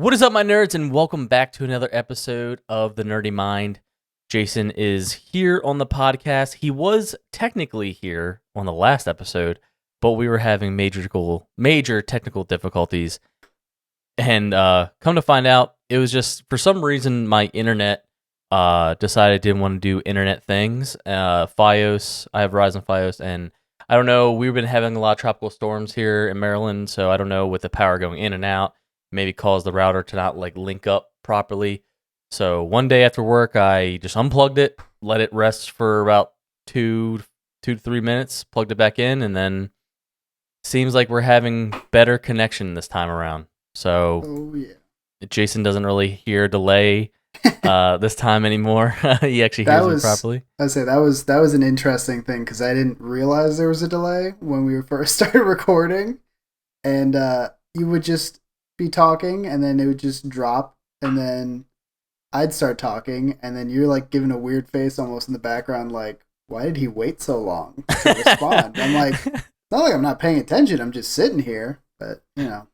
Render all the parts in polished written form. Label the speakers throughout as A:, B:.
A: What is up, my nerds, and welcome back to another episode of The Nerdy Mind. Jason is here on the podcast. He was technically here on the last episode, but we were having major technical difficulties. And come to find out, it was just, for some reason, my internet decided it didn't want to do internet things. Fios, I have Verizon Fios, and I don't know, we've been having a lot of tropical storms here in Maryland, so I don't know, with the power going in and out, maybe caused the router to not link up properly. So one day after work, I just unplugged it, let it rest for about two to 3 minutes, plugged it back in, and then seems like we're having better connection this time around. So Jason doesn't really hear delay this time anymore. He actually hears it properly.
B: I'd say that was an interesting thing because I didn't realize there was a delay when we first started recording, and you would just be talking, and then it would just drop, and then I'd start talking, and then you're like giving a weird face almost in the background, like, why did he wait so long to respond? I'm like, it's not like I'm not paying attention, I'm just sitting here. But,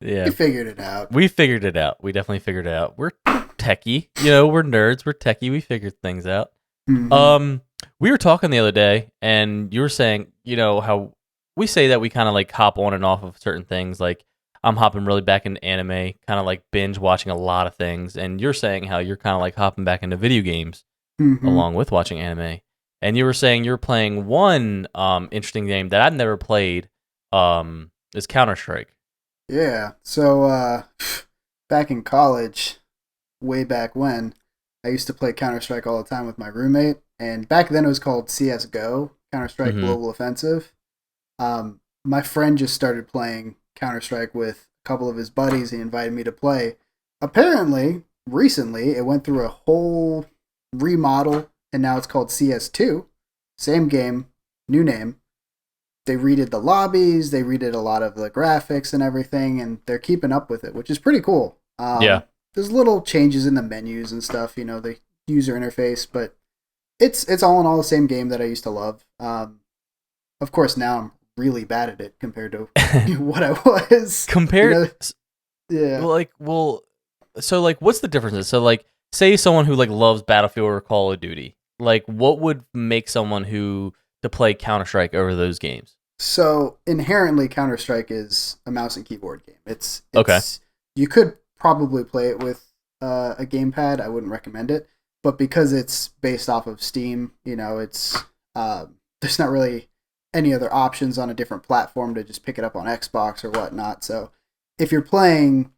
B: we figured it out.
A: We figured it out. We definitely figured it out. We're techie. We're nerds. We're techie. We figured things out. Mm-hmm. We were talking the other day, and you were saying, how we say that we kind of hop on and off of certain things. Like, I'm hopping really back into anime, kind of binge watching a lot of things. And you're saying how you're kind of hopping back into video games along with watching anime. And you were saying you're playing one interesting game that I've never played is Counter-Strike.
B: Yeah, so back in college, way back when, I used to play Counter-Strike all the time with my roommate, and back then it was called CSGO, Counter-Strike Global Offensive. My friend just started playing Counter-Strike with a couple of his buddies. He invited me to play. Apparently, recently, it went through a whole remodel, and now it's called CS2. Same game, new name. They redid the lobbies, they redid a lot of the graphics and everything, and they're keeping up with it, which is pretty cool. There's little changes in the menus and stuff, the user interface, but it's all in all the same game that I used to love. Of course, now I'm really bad at it compared to what I was.
A: Yeah. So what's the differences? So say someone who loves Battlefield or Call of Duty, what would make someone to play Counter-Strike over those games?
B: So inherently, Counter-Strike is a mouse and keyboard game. It's
A: okay.
B: You could probably play it with a gamepad. I wouldn't recommend it, but because it's based off of Steam, it's there's not really any other options on a different platform to just pick it up on Xbox or whatnot. So if you're playing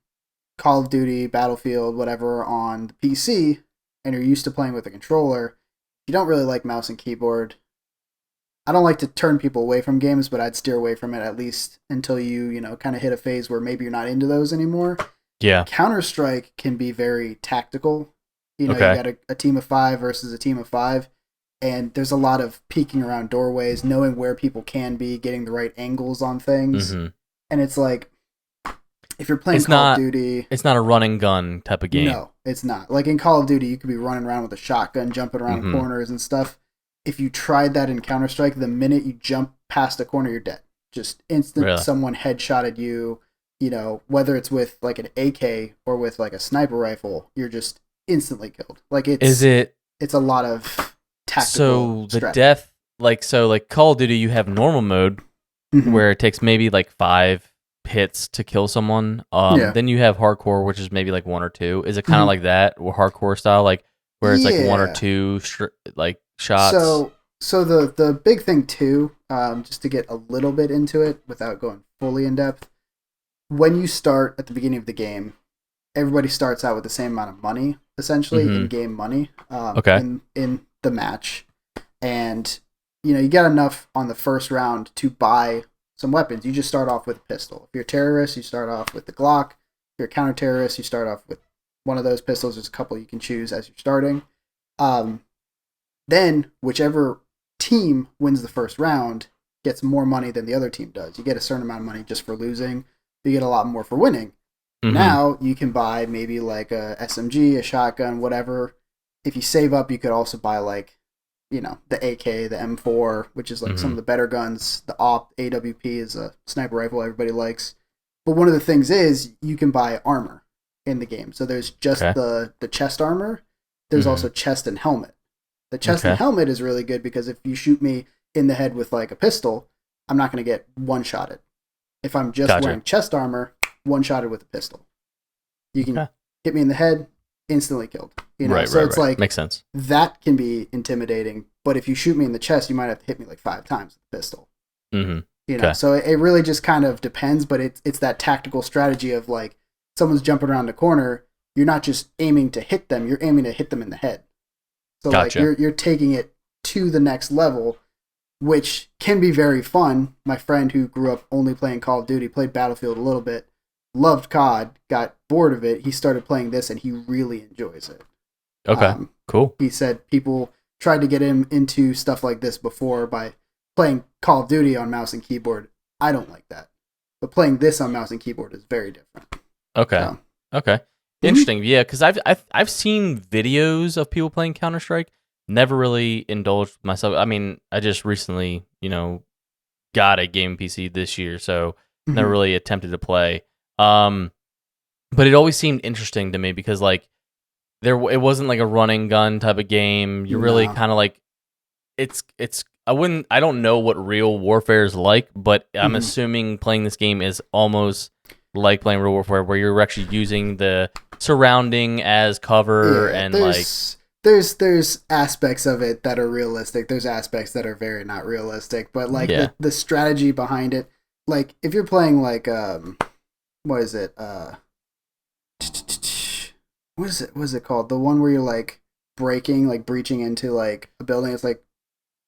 B: Call of Duty, Battlefield, whatever on the PC, and you're used to playing with a controller, you don't really like mouse and keyboard. I don't like to turn people away from games, but I'd steer away from it at least until you kind of hit a phase where maybe you're not into those anymore.
A: Yeah.
B: Counter-Strike can be very tactical. You got a team of 5 versus a team of 5, and there's a lot of peeking around doorways, knowing where people can be, getting the right angles on things. Mm-hmm. And it's like, if you're playing Call of Duty...
A: It's not a run and gun type of game.
B: No, it's not. Like in Call of Duty, you could be running around with a shotgun, jumping around corners and stuff. If you tried that in Counter-Strike, the minute you jump past a corner, you're dead. Just instant, really? Someone headshotted you, whether it's with an AK or with a sniper rifle, you're just instantly killed. It's a lot of tactical strategy.
A: Call of Duty, you have normal mode where it takes maybe 5 hits to kill someone. Then you have hardcore, which is maybe 1 or 2. Is it kind of like that, or hardcore style, where it's 1 or 2 shots?
B: So the big thing too, just to get a little bit into it without going fully in depth, when you start at the beginning of the game, everybody starts out with the same amount of money, essentially in-game money, in the match, and you get enough on the first round to buy some weapons. You just start off with a pistol. If you're a terrorist, you start off with the Glock. If you're a counter-terrorist, you start off with one of those pistols. There's a couple you can choose as you're starting. Then whichever team wins the first round gets more money than the other team does. You get a certain amount of money just for losing. You get a lot more for winning. Mm-hmm. Now you can buy maybe a SMG, a shotgun, whatever. If you save up, you could also buy the AK, the M4, which is some of the better guns. The AWP is a sniper rifle everybody likes. But one of the things is you can buy armor. in the game. So there's just
A: Okay.
B: the chest armor. There's
A: Mm-hmm.
B: also chest and helmet. The chest and
A: Okay.
B: helmet is really good because if you shoot me in the head with like a pistol, I'm not going to get one-shotted. If I'm just
A: Gotcha.
B: wearing chest armor, one-shotted with a pistol. You can
A: Okay.
B: hit me in the head, instantly killed.
A: Right.
B: So
A: Right.
B: it's
A: Right.
B: like
A: Makes sense.
B: that can be intimidating. But if you shoot me in the chest, you might have to hit me like 5 times with a pistol.
A: Mm-hmm. Okay.
B: So it really just kind of depends. But it's that tactical strategy of like someone's jumping around the corner. You're not just aiming to hit them; you're aiming to hit them in the head. So like
A: Gotcha.
B: you're taking it to the next level, which can be very fun. My friend who grew up only playing Call of Duty played Battlefield a little bit, loved COD, got bored of it. He started playing this and he really enjoys it.
A: Okay. Cool.
B: He said people tried to get him into stuff like this before by playing Call of Duty on mouse and keyboard. I don't like that. But playing this on mouse and keyboard is very different.
A: Okay.
B: So,
A: Okay. Interesting. Yeah, because I've seen videos of people playing Counter Strike. Never really indulged myself. I mean, I just recently, got a game PC this year, so never really attempted to play. But it always seemed interesting to me because like it wasn't like a running gun type of game. You're really
B: No.
A: kind of like I don't know what real warfare is like, but I'm assuming playing this game is almost like playing Real Warfare, where you're actually using the surrounding as cover and like.
B: There's aspects of it that are realistic. There's aspects that are very not realistic. But like
A: Yeah.
B: the strategy behind it, like if you're playing like what is it? What is it called? The one where you're like breaching into like a building. It's like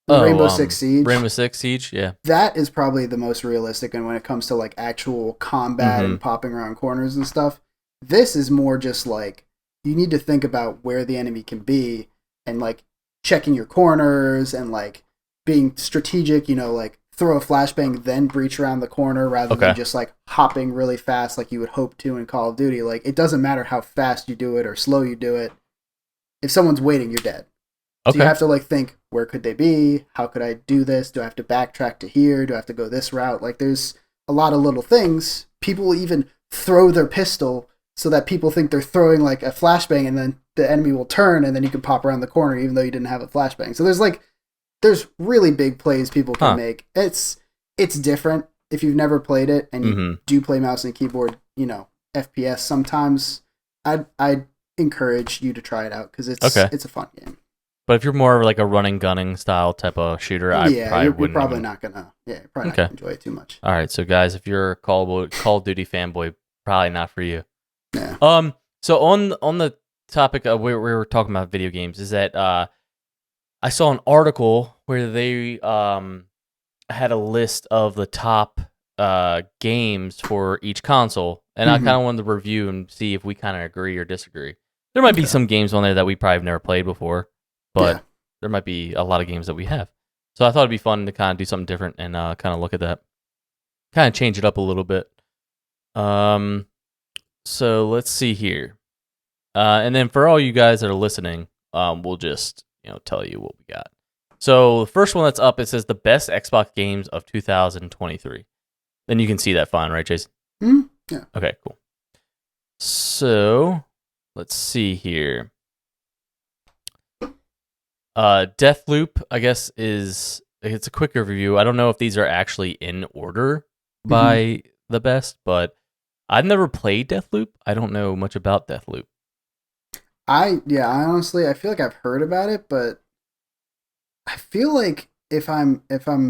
B: Rainbow Six Siege.
A: Rainbow Six Siege, yeah.
B: That is probably the most realistic, and when it comes to like actual combat and popping around corners and stuff, this is more just like you need to think about where the enemy can be and like checking your corners and like being strategic, like throw a flashbang then breach around the corner rather than just like hopping really fast like you would hope to in Call of Duty. Like it doesn't matter how fast you do it or slow you do it. If someone's waiting, you're dead. So you have to like think, where could they be? How could I do this? Do I have to backtrack to here? Do I have to go this route? Like there's a lot of little things. People even throw their pistol so that people think they're throwing like a flashbang and then the enemy will turn and then you can pop around the corner even though you didn't have a flashbang. So there's really big plays people can make. It's different if you've never played it and you do play mouse and keyboard, FPS sometimes. I'd encourage you to try it out because it's a fun game.
A: But if you're more of like a running gunning style type of shooter,
B: you're probably not gonna enjoy it too much.
A: All right, so guys, if you're a Call of Duty fanboy, probably not for you.
B: Yeah.
A: So on the topic of where we were talking about video games, is that I saw an article where they had a list of the top games for each console, and I kind of wanted to review and see if we kind of agree or disagree. There might be some games on there that we probably have never played before, but there might be a lot of games that we have. So I thought it'd be fun to kind of do something different and kind of look at that, kind of change it up a little bit. So let's see here, and then for all you guys that are listening, we'll just tell you what we got. So the first one that's up, it says the best Xbox games of 2023. Then you can see that fine, right, Jason?
B: Yeah.
A: Okay, cool. So let's see here. Deathloop, I guess, it's a quick review. I don't know if these are actually in order by the best, but I've never played Deathloop. I don't know much about Deathloop.
B: I honestly I feel like I've heard about it, but I feel like if I'm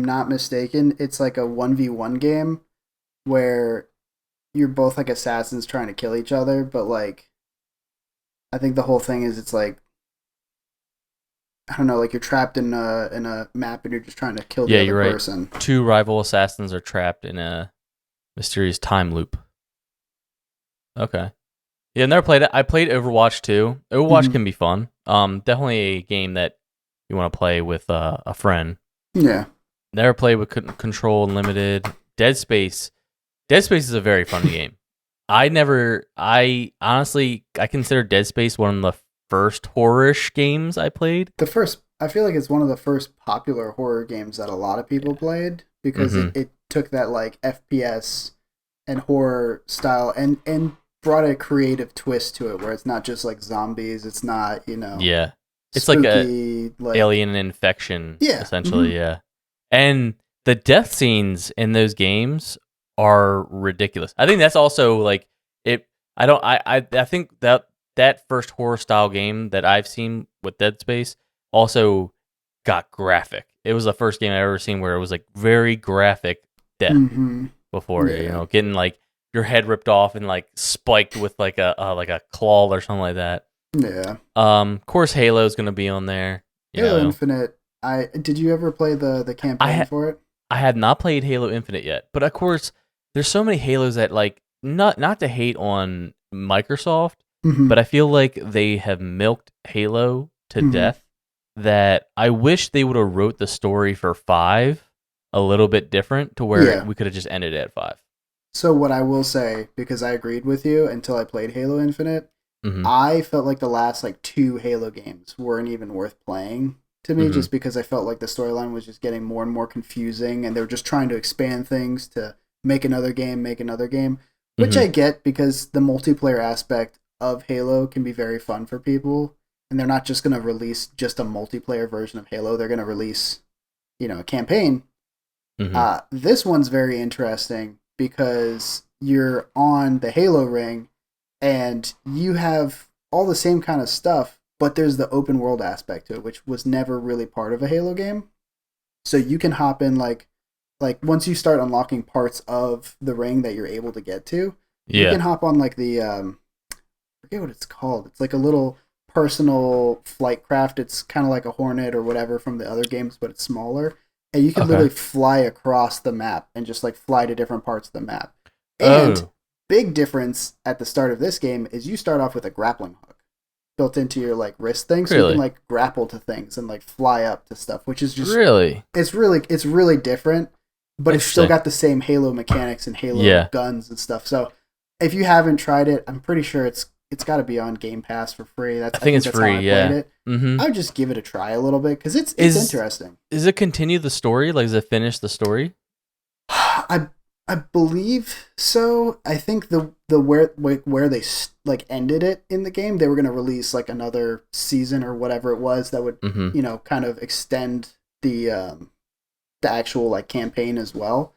B: not mistaken, it's like a 1v1 game where you're both like assassins trying to kill each other, but like I think the whole thing is it's like I don't know, like you're trapped in a map and you're just trying to kill the other person.
A: Right. Two rival assassins are trapped in a mysterious time loop. Okay. Yeah, never played it. I played Overwatch 2. Overwatch can be fun. Definitely a game that you want to play with a friend.
B: Yeah.
A: Never played with Control Unlimited. Dead Space. Dead Space is a very fun game. I honestly consider Dead Space one of the first horror-ish games I played.
B: I feel like it's one of the first popular horror games that a lot of people played because it took that like FPS and horror style and brought a creative twist to it where it's not just like zombies. It's not,
A: Yeah. It's like a
B: spooky,
A: alien infection,
B: yeah.
A: essentially, yeah. And the death scenes in those games are ridiculous. I think that's also like it. I think that first horror style game that I've seen with Dead Space also got graphic. It was the first game I ever seen where it was like very graphic death before,
B: Yeah.
A: getting like your head ripped off and like spiked with like a claw or something like that.
B: Yeah.
A: Of course, Halo's gonna be on there.
B: Halo Infinite. Did you ever play the campaign for it?
A: I had not played Halo Infinite yet, but of course, there's so many Halos that like not to hate on Microsoft, but I feel like they have milked Halo to death. That I wish they would have wrote the story for 5 a little bit different to where we could have just ended it at 5.
B: So what I will say, because I agreed with you until I played Halo Infinite, I felt like the last like 2 Halo games weren't even worth playing to me, just because I felt like the storyline was just getting more and more confusing, and they were just trying to expand things to make another game, which I get because the multiplayer aspect of Halo can be very fun for people, and they're not just going to release just a multiplayer version of Halo. They're going to release, a campaign. This one's very interesting because you're on the Halo ring and you have all the same kind of stuff, but there's the open world aspect to it, which was never really part of a Halo game. So you can hop in like once you start unlocking parts of the ring that you're able to get to, you can hop on like the I forget what it's called. It's like a little personal flight craft. It's kind of like a Hornet or whatever from the other games, but it's smaller. And you can literally fly across the map and just like fly to different parts of the map. And big difference at the start of this game is you start off with a grappling hook built into your like wrist thing, so you can like grapple to things and like fly up to stuff, which is just it's really different, but it's still got the same Halo mechanics and Halo guns and stuff. So if you haven't tried it, I'm pretty sure it's got to be on Game Pass for free. I think it's free. I would just give it a try a little bit because it's interesting.
A: Does it continue the story? Like, does it finish the story?
B: I believe so. I think the where they like ended it in the game, they were going to release like another season or whatever it was that would kind of extend the actual like campaign as well.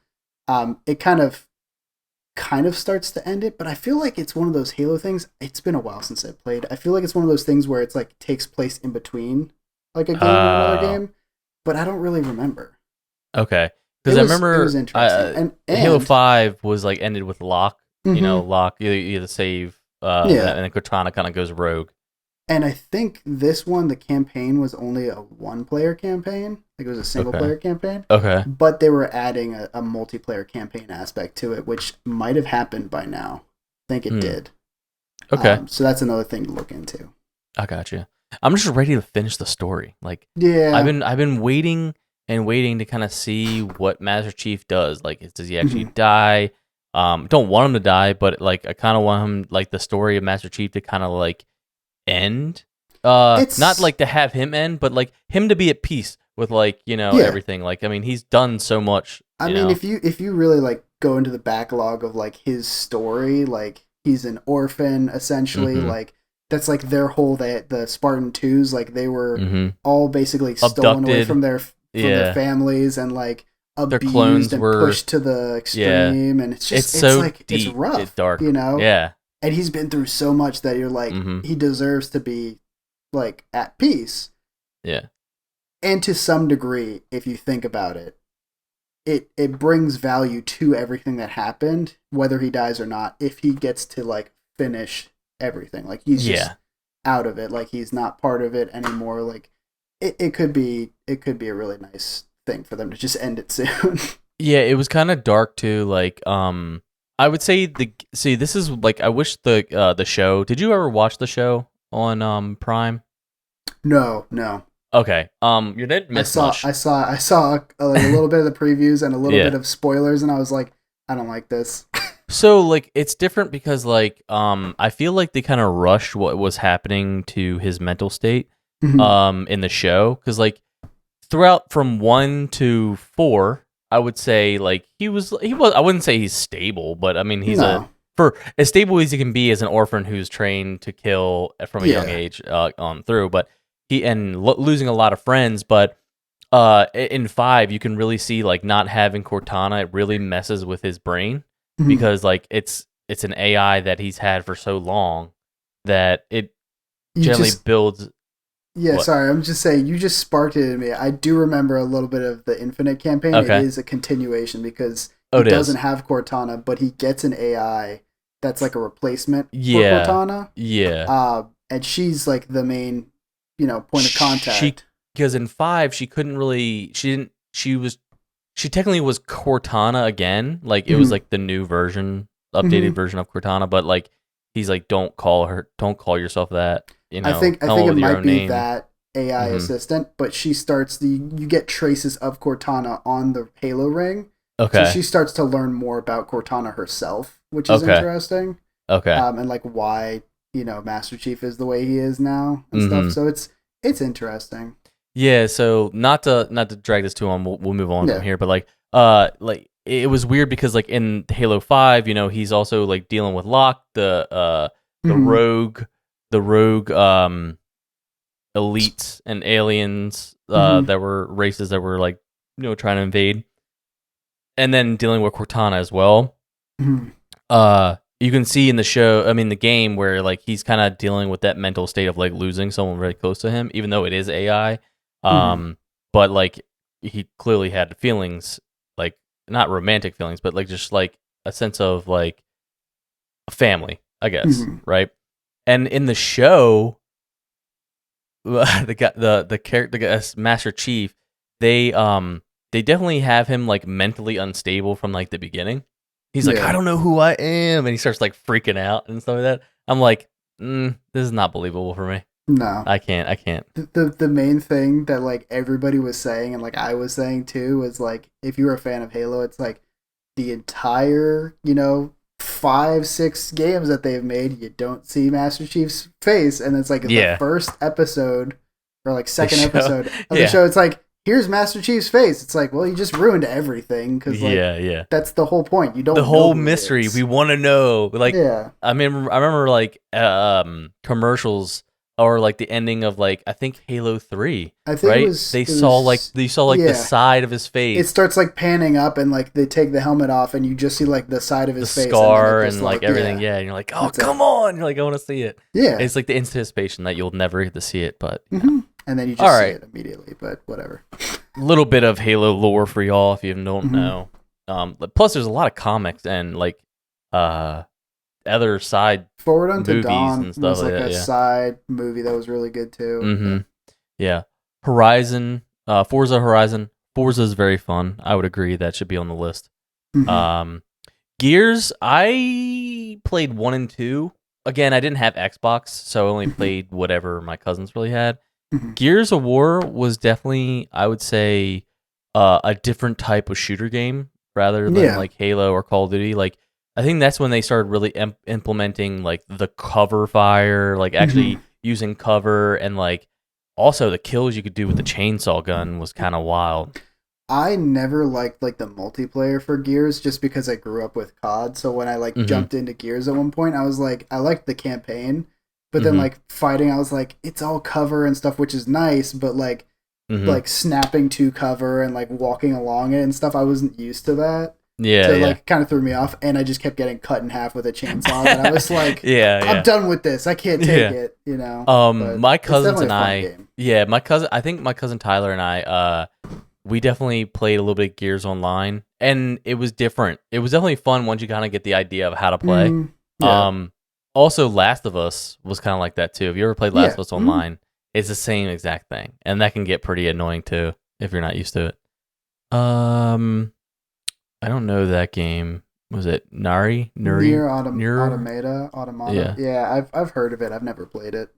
B: It kind of starts to end it, but I feel like it's one of those Halo things. It's been a while since I played. I feel like it's one of those things where it's like takes place in between like a game and another game, but I don't really remember.
A: Okay. Because I remember
B: it was interesting. And
A: Halo 5 was like ended with Locke. Locke, you either save, and then Cortana kind of goes rogue.
B: And I think this one, the campaign was only a 1-player campaign. Like it was a single-player campaign.
A: Okay.
B: But they were adding a multiplayer campaign aspect to it, which might have happened by now. I think it did.
A: Okay.
B: So that's another thing to look into.
A: I got you. I'm just ready to finish the story. Like,
B: I've
A: been waiting and waiting to kind of see what Master Chief does. Like, does he actually die? Don't want him to die, but like I kind of want him, like the story of Master Chief to kind of like end. Not like to have him end, but like him to be at peace with like everything. Like, I mean, he's done so much.
B: I mean, if you really like go into the backlog of like his story, like he's an orphan essentially. Like that's like their whole the Spartan 2s. Like they were all basically stolen away from their families and like abused
A: their clones
B: and
A: were
B: pushed to the extreme, and it's just
A: so
B: like
A: deep,
B: it's rough,
A: it's dark,
B: and he's been through so much that you're like he deserves to be like at peace, and to some degree, if you think about it, it brings value to everything that happened, whether he dies or not, if he gets to like finish everything, like he's just out of it, like he's not part of it anymore, like it could be a really nice thing for them to just end it soon.
A: Yeah, it was kind of dark too. Like, I would say this is like I wish the show. Did you ever watch the show on Prime?
B: No.
A: Okay. You didn't miss much.
B: I saw a little bit of the previews and a little bit of spoilers, and I was like, I don't like this.
A: So like it's different because like I feel like they kind of rushed what was happening to his mental state in the show, because like throughout from 1 to 4, I would say like he was I wouldn't say he's stable, but I mean he's a for as stable as he can be as an orphan who's trained to kill from a young
B: Yeah.
A: age on through, but losing a lot of friends, but in 5 you can really see like not having Cortana, it really messes with his brain because like it's an AI that he's had for so long that it
B: You
A: generally
B: just
A: builds.
B: Yeah,
A: What?
B: sorry, I'm just saying you just sparked it in me. I do remember a little bit of the Infinite campaign. It
A: Okay.
B: is a continuation because
A: Oh,
B: he
A: it is.
B: doesn't have Cortana, but he gets an AI that's like a replacement for
A: Yeah.
B: Cortana.
A: Yeah.
B: And she's like the main, point of
A: She
B: contact.
A: because in 5 she couldn't really she technically was Cortana again. Like it was
B: Mhm.
A: like the new version, updated
B: Mhm.
A: version of Cortana, but like he's like don't call yourself that,
B: I
A: come
B: think
A: up
B: it
A: with your
B: might
A: own
B: be
A: name.
B: that AI
A: Mhm.
B: assistant, but she starts you get traces of Cortana on the Halo ring. So
A: Okay.
B: she starts to learn more about Cortana herself, which is
A: Okay.
B: interesting.
A: Okay.
B: And like why Master Chief is the way he is now and stuff.
A: Mhm.
B: So it's interesting.
A: Yeah, so not to drag this too long, we'll move on from
B: Yeah.
A: here, but like it was weird because like in Halo 5, he's also like dealing with Locke, the
B: Mhm.
A: rogue elites and aliens
B: Mhm.
A: that were races that were like trying to invade, and then dealing with Cortana as well.
B: Mhm.
A: You can see in the show, I mean the game, where like he's kind of dealing with that mental state of like losing someone very close to him, even though it is AI.
B: Mhm.
A: But like he clearly had feelings, like not romantic feelings, but like just like a sense of like family, I guess,
B: Mhm.
A: right? And in the show, the guy, the character, the Master Chief, they definitely have him like mentally unstable from like the beginning. He's like, I
B: Yeah.
A: don't know who I am, and he starts like freaking out and stuff like that. I'm like, this is not believable for me.
B: No.
A: I can't.
B: The main thing that like everybody was saying and like I was saying too was like if you're a fan of Halo, it's like the entire 5-6 games that they've made, you don't see Master Chief's face, and it's like the
A: Yeah,
B: first episode or like
A: the
B: second
A: show.
B: episode of the
A: Yeah,
B: show. It's like here's Master Chief's face. It's like, well, you just ruined everything because like
A: yeah.
B: that's the whole point. You
A: The
B: don't know
A: whole
B: who he
A: mystery. We
B: is.
A: want to know. Like,
B: Yeah,
A: I remember like commercials or like the ending of like I think Halo 3,
B: I think
A: right? They saw like the
B: yeah.
A: side of his
B: It
A: face,
B: starts like panning up and like they take the helmet off and you just see like the side of
A: the
B: his face and then it
A: scar
B: just
A: and like
B: like
A: everything. Yeah, and you're like, "Oh,
B: that's it.
A: come on." You're like, "I want to see it."
B: Yeah.
A: It's like the anticipation that you'll never get to see it, but
B: And then you
A: All
B: just see
A: right.
B: it immediately, but whatever.
A: Little bit of Halo lore for y'all if you don't
B: hmm
A: know. Plus there's a lot of comics and like uh other side
B: Forward Unto
A: movies
B: Dawn
A: and stuff
B: was
A: like
B: like
A: that.
B: a
A: Yeah.
B: side movie that was really good too. Yeah.
A: Yeah. Horizon, Forza Horizon. Forza is very fun. I would agree that should be on the list.
B: hmm
A: Um, Gears, I played 1 and 2. Again, I didn't have Xbox, so I only
B: hmm
A: played whatever my cousins really had.
B: hmm
A: Gears of War was definitely, I would say, a different type of shooter game rather than
B: Yeah.
A: like Halo or Call of Duty. Like, I think that's when they started really implementing like the cover fire, like
B: hmm
A: actually using cover, and like also the kills you could do with the chainsaw gun was kind of wild.
B: I never liked like the multiplayer for Gears just because I grew up with COD. So when I like
A: Mm-hmm.
B: jumped into Gears at one point, I was like, I liked the campaign, but then
A: Mm-hmm.
B: like fighting, I was like, it's all cover and stuff, which is nice, but
A: Mm-hmm.
B: like snapping to cover and like walking along it and stuff, I wasn't used to that.
A: Yeah,
B: So it,
A: yeah.
B: like kind of threw me off, and I just kept getting cut in half with a chainsaw. That I was like,
A: Yeah,
B: I'm
A: yeah.
B: done with this. I can't take
A: Yeah.
B: it. But
A: My
B: it's
A: cousins
B: definitely
A: and
B: a fun
A: I,
B: game.
A: yeah, I think my cousin Tyler and I, we definitely played a little bit of Gears Online, and it was different. It was definitely fun once you kind of get the idea of how to play.
B: Mm, yeah,
A: Um, Also, Last of Us was kind of like that too. Have you ever played Last
B: yeah.
A: of Us
B: Mm.
A: Online? It's the same exact thing, and that can get pretty annoying too if you're not used to it. I don't know that game. Was it
B: Near Automata.
A: Yeah,
B: Yeah, I've heard of it. I've never played it.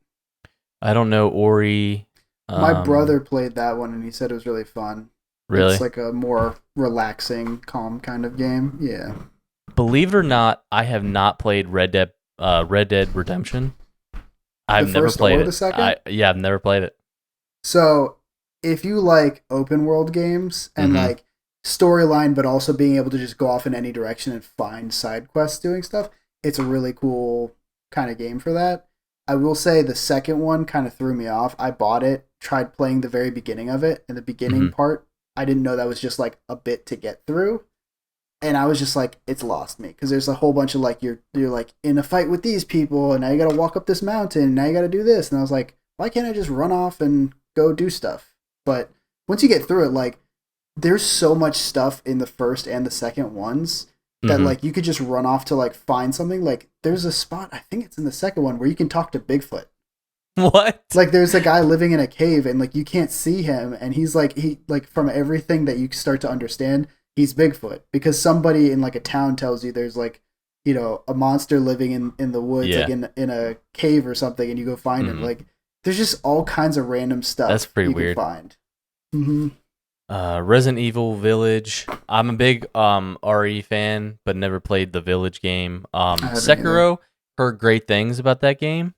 A: I don't know Ori.
B: My brother played that one, and he said it was really fun. It's
A: Really?
B: like a more relaxing, calm kind of game. Yeah.
A: Believe it or not, I have not played Red Dead Redemption.
B: The
A: I've never
B: first
A: played
B: or
A: it.
B: the second?
A: I've never played it.
B: So, if you like open world games and
A: Mm-hmm.
B: like storyline, but also being able to just go off in any direction and find side quests doing stuff, it's a really cool kind of game for that. I will say the second one kind of threw me off. I bought it, tried playing the very beginning of it, and the beginning
A: Hmm.
B: part, I didn't know that was just like a bit to get through. And I was just like, it's lost me because there's a whole bunch of like you're like in a fight with these people, and now you got to walk up this mountain, and now you got to do this, and I was like, why can't I just run off and go do stuff? But once you get through it, like there's so much stuff in the first and the second ones that
A: Hmm.
B: like you could just run off to like find something. Like there's a spot, I think it's in the second one, where you can talk to Bigfoot.
A: What?
B: Like there's a guy living in a cave and like you can't see him, and he's like he like from everything that you start to understand, he's Bigfoot because somebody in like a town tells you there's like a monster living in the woods, like
A: Yeah.
B: in a cave or something, and you go find him.
A: Hmm.
B: Like there's just all kinds of random
A: That's
B: stuff
A: pretty
B: you can
A: weird.
B: find. Mm-hmm.
A: Resident Evil Village. I'm a big RE fan, but never played the Village game.
B: I haven't either.
A: Sekiro, heard great things about that game.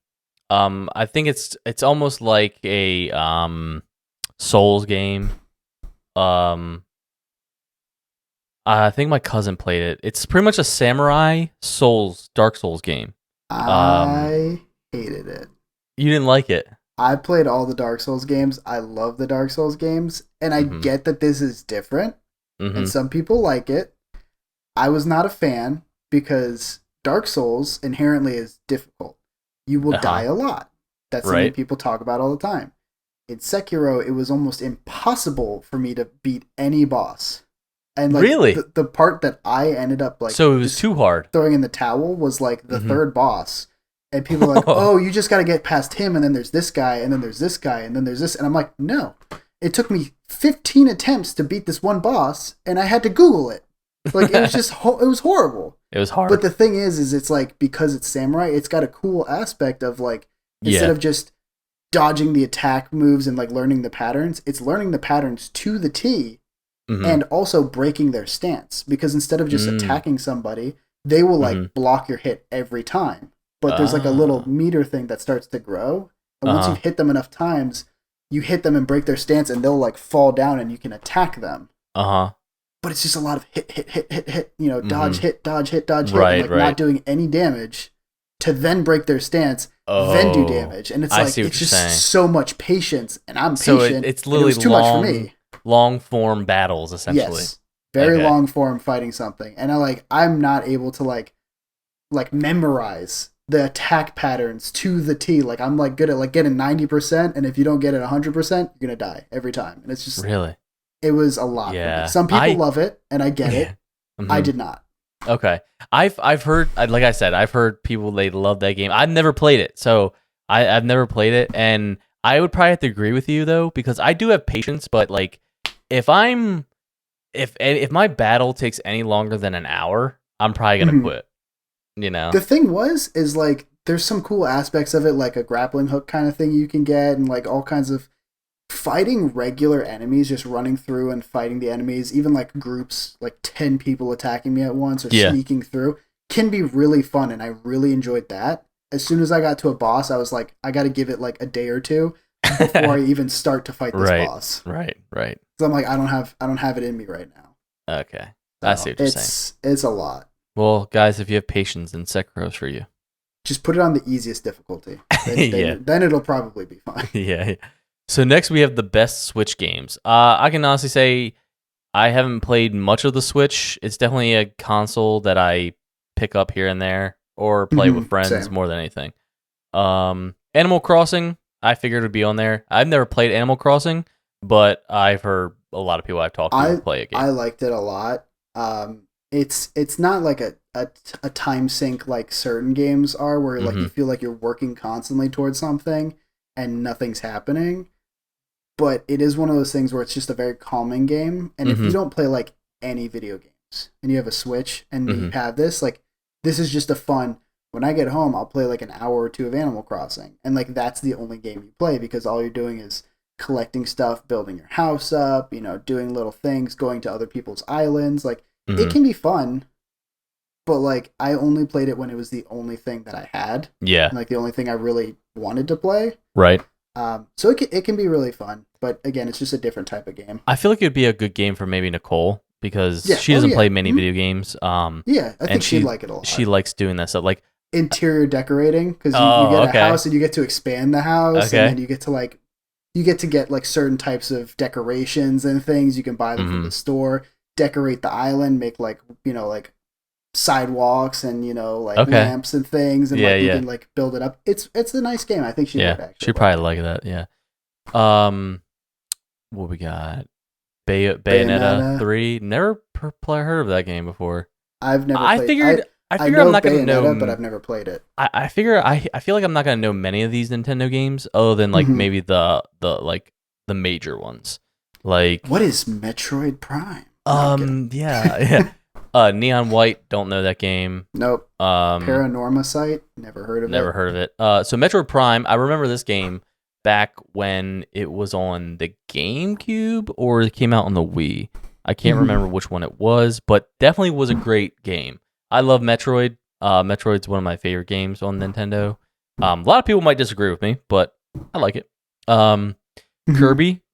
A: I think it's almost like a Souls game. Um, I think my cousin played it. It's pretty much a samurai Dark Souls game. Um,
B: I hated it.
A: you didn't like it.
B: I played all the Dark Souls games. I love the Dark Souls games, and I
A: Mhm.
B: get that this is different, and
A: Mhm.
B: some people like it. I was not a fan because Dark Souls inherently is difficult. You will die
A: Uh-huh.
B: a lot. That's something
A: Right?
B: people talk about all the time. In Sekiro, it was almost impossible for me to beat any boss. And like
A: Really?
B: the part that I ended up like
A: So it was
B: just
A: too hard.
B: throwing in the towel was like the
A: Mhm.
B: third boss. And people are like, "Oh, you just got to get past him, and then there's this guy, and then there's this guy, and then there's this." And I'm like, "No, it took me 15 attempts to beat this one boss, and I had to Google it. Like it was just it was horrible."
A: It was hard.
B: But the thing is it's like because it's samurai, it's got a cool aspect of like instead
A: Yeah.
B: of just dodging the attack moves and like learning the patterns, it's learning the patterns to the T
A: Mhm.
B: and also breaking their stance because instead of just
A: Mm.
B: attacking somebody, they will like
A: Mhm.
B: block your hit every time. But there's like a little
A: Ah.
B: meter thing that starts to grow, and once you've
A: Uh-huh.
B: hit them enough times, you hit them and break their stance, and they'll like fall down, and you can attack them.
A: Uh-huh.
B: But it's just a lot of hit, dodge,
A: Mhm.
B: hit, dodge, hit, dodge, hit, and
A: Right,
B: like not
A: right.
B: doing any damage to then break their stance, then do
A: Oh.
B: damage. And it's
A: I
B: like,
A: see what
B: it's
A: you're
B: just
A: saying.
B: so much patience, and I'm
A: So
B: patient,
A: it's
B: and it
A: literally
B: was too much for me.
A: long form battles essentially.
B: Yes. Very
A: Okay.
B: long form fighting something. And I'm not able to like memorize the attack patterns to the T. Like I'm like good at like getting 90%, and if you don't get it 100%, you're going to die every time. And it's just
A: Really?
B: it was a lot for me.
A: Yeah.
B: Some people love it, and I get
A: Yeah.
B: it. I
A: Mhm.
B: did not.
A: Okay. I've heard like I said, I've heard people they love that game. I've never played it. So I've never played it, and I would probably have to agree with you though because I do have patience, but like if I'm if my battle takes any longer than an hour, I'm probably going to
B: Mhm.
A: quit, you know.
B: The thing is like there's some cool aspects of it, like a grappling hook kind of thing you can get, and like all kinds of fighting regular enemies, just running through and fighting the enemies, even like groups, like 10 people attacking me at once or
A: Yeah.
B: sneaking through, can be really fun. And I really enjoyed that. As soon as I got to a boss, I was like, I got to give it like a day or two before I even start to fight this
A: Right.
B: boss.
A: Right.
B: So I'm like, I don't have it in me right now.
A: Okay. I see
B: So
A: what you're saying.
B: it's a lot.
A: Well, guys, if you have patience, then Sekiro's for you.
B: Just put it on the easiest difficulty.
A: Yeah.
B: Then it'll probably be fine.
A: Yeah. So next we have the best Switch games. I can honestly say I haven't played much of the Switch. It's definitely a console that I pick up here and there or play with friends
B: Same.
A: more than anything. Animal Crossing, I figured would be on there. I've never played Animal Crossing, but I've heard a lot of people I've talked to play a game.
B: I liked it a lot. It's not like a time sink like certain games are, where like you feel like you're working constantly towards something and nothing's happening. But it is one of those things where it's just a very calming game. And if you don't play like any video games and you have a Switch and you have this, like this is just a fun. When I get home, I'll play like an hour or two of Animal Crossing, and like that's the only game you play because all you're doing is collecting stuff, building your house up, doing little things, going to other people's islands. Like it can be fun, but like I only played it when it was the only thing that I had,
A: Yeah.
B: and like the only thing I really wanted to play.
A: Right.
B: So it can be really fun, but again, it's just a different type of game.
A: I feel like it'd be a good game for maybe Nicole. because
B: Yeah.
A: she
B: Oh,
A: doesn't
B: yeah.
A: play many
B: Mhm.
A: video games.
B: Yeah, I
A: And
B: think she'd like it a lot.
A: she likes doing that stuff. Like,
B: Interior decorating, because you
A: oh,
B: get a
A: okay,
B: house and you get to expand the house, and then
A: okay,
B: you get to get like certain types of decorations and things. You can buy them from
A: mm-hmm.
B: the store, decorate the island, make like like sidewalks and like
A: Okay,
B: lamps and things, and
A: yeah,
B: like you
A: yeah,
B: can like build it up. It's a nice game. I think she
A: yeah.
B: would actually
A: She
B: like
A: probably
B: it.
A: like that. Yeah. What we got? Bayonetta
B: Bayonetta.
A: 3. Never heard of that game before.
B: I've never
A: I
B: played.
A: figured I
B: I
A: figure I'm
B: know
A: not gonna know.
B: Bayonetta, but I've never played it.
A: I figure I feel like I'm not gonna know many of these Nintendo games other than like
B: Hmm.
A: maybe the major ones. Like
B: What is Metroid Prime? No, I'm kidding.
A: yeah, yeah. Neon White, don't know that game.
B: Nope.
A: Um
B: Paranorma Site. Never heard of
A: Never
B: it.
A: heard of it. So Metroid Prime, I remember this game back when it was on the GameCube or it came out on the Wii. I can't
B: Hmm.
A: remember which one it was, but definitely was a great game. I love Metroid. Metroid's one of my favorite games on Nintendo. A lot of people might disagree with me, but I like it.
B: Hmm.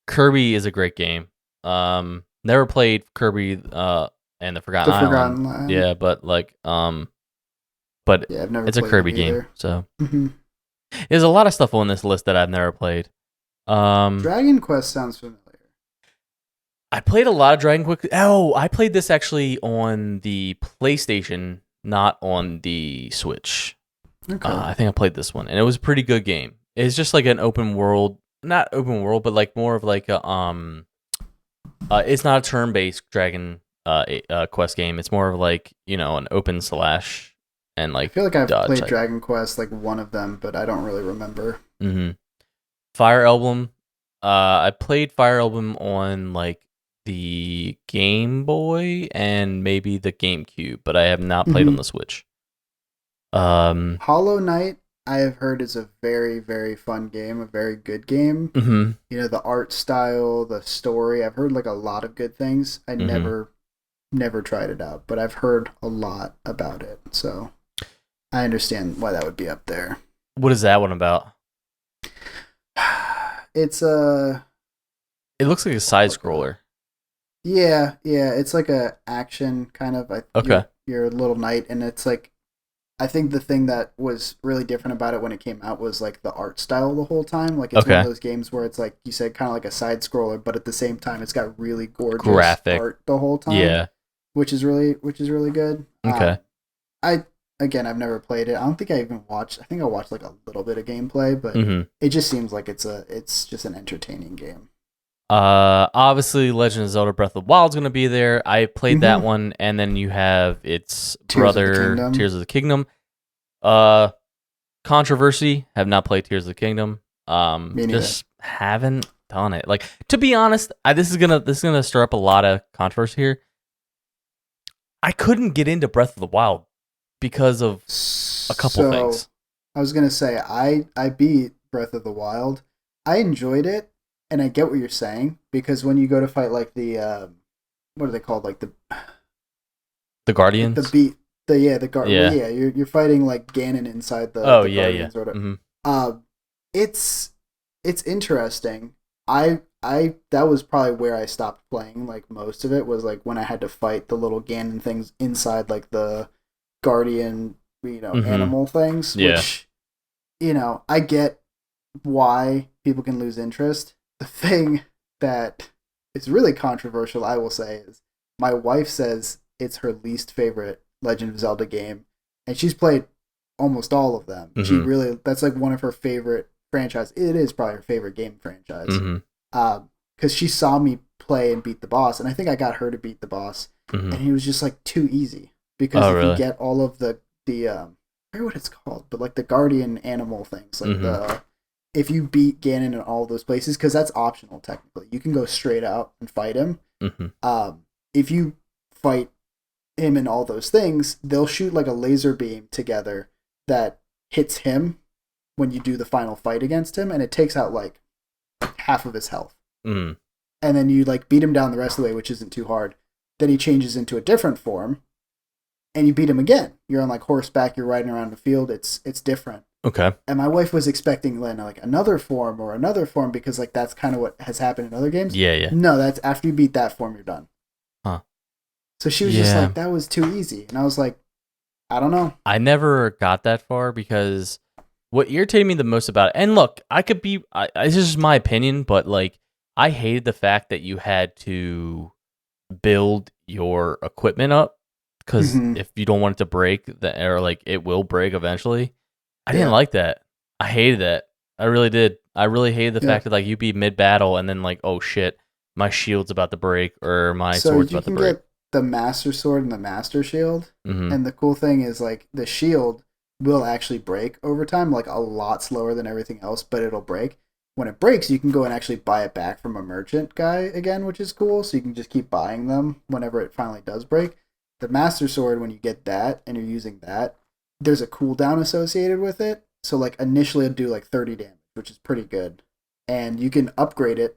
A: Kirby is a great game. Never played Kirby and the Forgotten
B: The
A: Island.
B: Forgotten Land.
A: Yeah, but
B: Yeah, I've never
A: it's a
B: played them
A: Kirby game,
B: either.
A: so
B: Hmm.
A: there's a lot of stuff on this list that I've never played.
B: Dragon Quest sounds familiar.
A: I played a lot of Dragon Quest. Oh, I played this actually on the PlayStation, not on the Switch.
B: Okay.
A: I think I played this one, and it was a pretty good game. It's just like an open world, not open world, but like more of like a it's not a turn-based Dragon Quest game. It's more of like an open slash and
B: I
A: like
B: feel like I've
A: dodge
B: played
A: type.
B: Dragon Quest, like one of them, but I don't really remember.
A: Mm-hmm. Fire Emblem. I played Fire Emblem on like the Game Boy and maybe the GameCube, but I have not played on
B: Hmm.
A: the Switch. Um,
B: Hollow Knight, I have heard is a very, very fun game, a very good game.
A: mm-hmm,
B: The art style, the story. I've heard like a lot of good things. I
A: mm-hmm.
B: never tried it out, but I've heard a lot about it. So I understand why that would be up there.
A: What is that one about?
B: It's a
A: It looks like a side scroller.
B: yeah. It's like a action kind of.
A: Okay.
B: You're a little knight, and it's like I think the thing that was really different about it when it came out was like the art style the whole time. Like it's one of
A: Okay.
B: those games where it's like you said, kind of like a side scroller, but at the same time, it's got really gorgeous
A: Graphic.
B: art the whole time,
A: Yeah.
B: which is really good.
A: Okay.
B: I again, I've never played it. I don't think I even watched. I think I watched like a little bit of gameplay, but
A: Mm-hmm.
B: it just seems like it's just an entertaining game.
A: Obviously, Legend of Zelda: Breath of the Wild is gonna be there. I played that
B: Mm-hmm.
A: one, and then you have its
B: Tears of the
A: brother,
B: Kingdom.
A: Tears of the Kingdom. Uh, Controversy. Have not played Tears of the Kingdom.
B: Me neither.
A: Just haven't done it. Like, to be honest, this is gonna stir up a lot of controversy here. I couldn't get into Breath of the Wild because of a couple things.
B: I was gonna say I beat Breath of the Wild. I enjoyed it, and I get what you're saying because when you go to fight like the what are they called, like
A: The Guardians.
B: the beat the guard
A: Yeah.
B: yeah, you're fighting like Ganon inside the
A: Oh
B: the
A: yeah, yeah.
B: Guardians or whatever.
A: Mm-hmm.
B: It's interesting. I that was probably where I stopped playing. Like most of it was like when I had to fight the little Ganon things inside like the Guardian,
A: Mm-hmm.
B: animal things.
A: Yeah.
B: Which I get why people can lose interest. The thing that is really controversial, I will say, is my wife says it's her least favorite Legend of Zelda game, and she's played almost all of them.
A: Mm-hmm.
B: She really that's like one of her favorite franchise. It is probably her favorite game franchise.
A: Mm-hmm.
B: Because she saw me play and beat the boss, and I think I got her to beat the boss,
A: Mm-hmm.
B: and he was just like too easy. Because if
A: really?
B: you get all of the I forget what it's called, but like the guardian animal things, like
A: Mm-hmm.
B: if you beat Ganon in all those places, because that's optional technically, you can go straight out and fight him.
A: Mm-hmm.
B: If you fight him in all those things, they'll shoot like a laser beam together that hits him when you do the final fight against him, and it takes out like half of his health.
A: Mm-hmm.
B: And then you like beat him down the rest of the way, which isn't too hard. Then he changes into a different form, and you beat him again. You're on like horseback, you're riding around the field. It's different.
A: Okay.
B: And my wife was expecting then like another form because like that's kind of what has happened in other games.
A: Yeah, yeah.
B: No, that's after you beat that form, you're done.
A: Huh.
B: So she was just
A: Yeah.
B: like, that was too easy. And I was like, I don't know.
A: I never got that far because what irritated me the most about it, and look, I could be, this is just my opinion, but like, I hated the fact that you had to build your equipment up because
B: Hmm.
A: if you don't want it to break, or like it will break eventually. I didn't
B: Yeah.
A: like that. I hated that. I really did. I really hated the
B: Yeah.
A: fact that like you'd be mid battle and then like, oh shit, my shield's about to break or my
B: So
A: sword's
B: you
A: about to
B: can
A: break.
B: get the Master Sword and the Master Shield.
A: Mm-hmm.
B: And the cool thing is, like, the shield will actually break over time, like a lot slower than everything else, but it'll break. When it breaks, you can go and actually buy it back from a merchant guy again, which is cool. So you can just keep buying them whenever it finally does break. The Master Sword, when you get that and you're using that, there's a cooldown associated with it. So, like, initially it'll do like 30 damage, which is pretty good. And you can upgrade it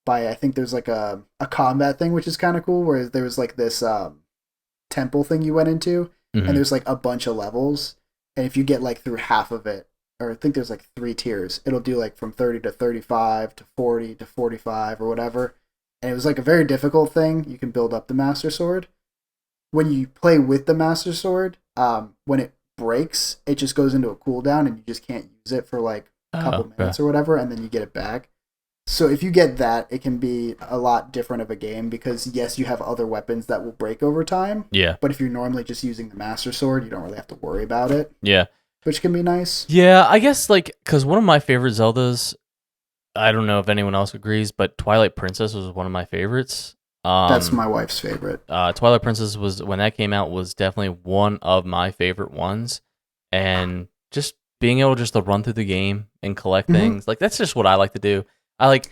B: by, I think there's like a combat thing, which is kind of cool, where there was like this temple thing you went into, and
A: Mm-hmm.
B: there's like a bunch of levels, and if you get like through half of it, or I think there's like 3 tiers, it'll do like from 30 to 35 to 40 to 45 or whatever. And it was like a very difficult thing. You can build up the Master Sword. When you play with the Master Sword, when it breaks, it just goes into a cooldown, and you just can't use it for like a couple
A: Oh, okay.
B: minutes or whatever, and then you get it back. So if you get that, it can be a lot different of a game because yes, you have other weapons that will break over time,
A: Yeah.
B: but if you're normally just using the Master Sword, you don't really have to worry about it,
A: Yeah.
B: which can be nice.
A: Yeah. I guess like, because one of my favorite Zeldas, I don't know if anyone else agrees, but Twilight Princess was one of my favorites.
B: That's my wife's favorite.
A: Twilight Princess was when that came out was definitely one of my favorite ones, and just being able just to run through the game and collect
B: Hmm.
A: things like that's just what I like to do. I like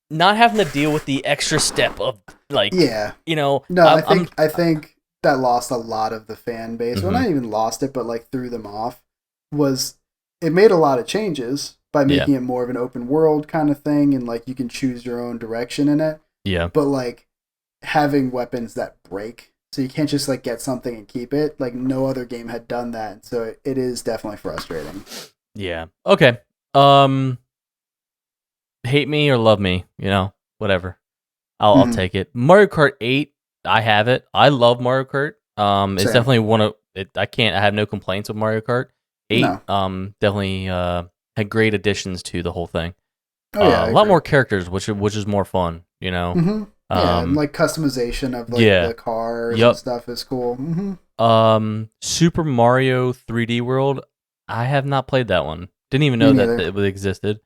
A: not having to deal with the extra step of like
B: Yeah.
A: you know
B: No, I
A: I'm
B: think I think that lost a lot of the fan base. Well,
A: hmm
B: not even lost it, but like threw them off. Was it made a lot of changes by
A: yeah
B: making it more of an open world kind of thing, and like you can choose your own direction in it.
A: yeah
B: But like having weapons that break, so you can't just like get something and keep it. Like no other game had done that, so it is definitely frustrating.
A: yeah okay um hate me or love me, whatever. I'll
B: Mm-hmm.
A: take it. Mario Kart 8, I have it. I love Mario Kart. It's
B: Same.
A: definitely one of it. I have no complaints with Mario Kart 8.
B: No.
A: Definitely had great additions to the whole thing.
B: Oh yeah, I
A: A lot
B: agree.
A: more characters, which is more fun.
B: Mm-hmm. Yeah, and
A: Um,
B: like customization of like
A: yeah,
B: the cars and
A: yep.
B: stuff is cool. Mm-hmm.
A: Super Mario 3D World. I have not played that one. Didn't even
B: Me
A: know that
B: neither.
A: it existed.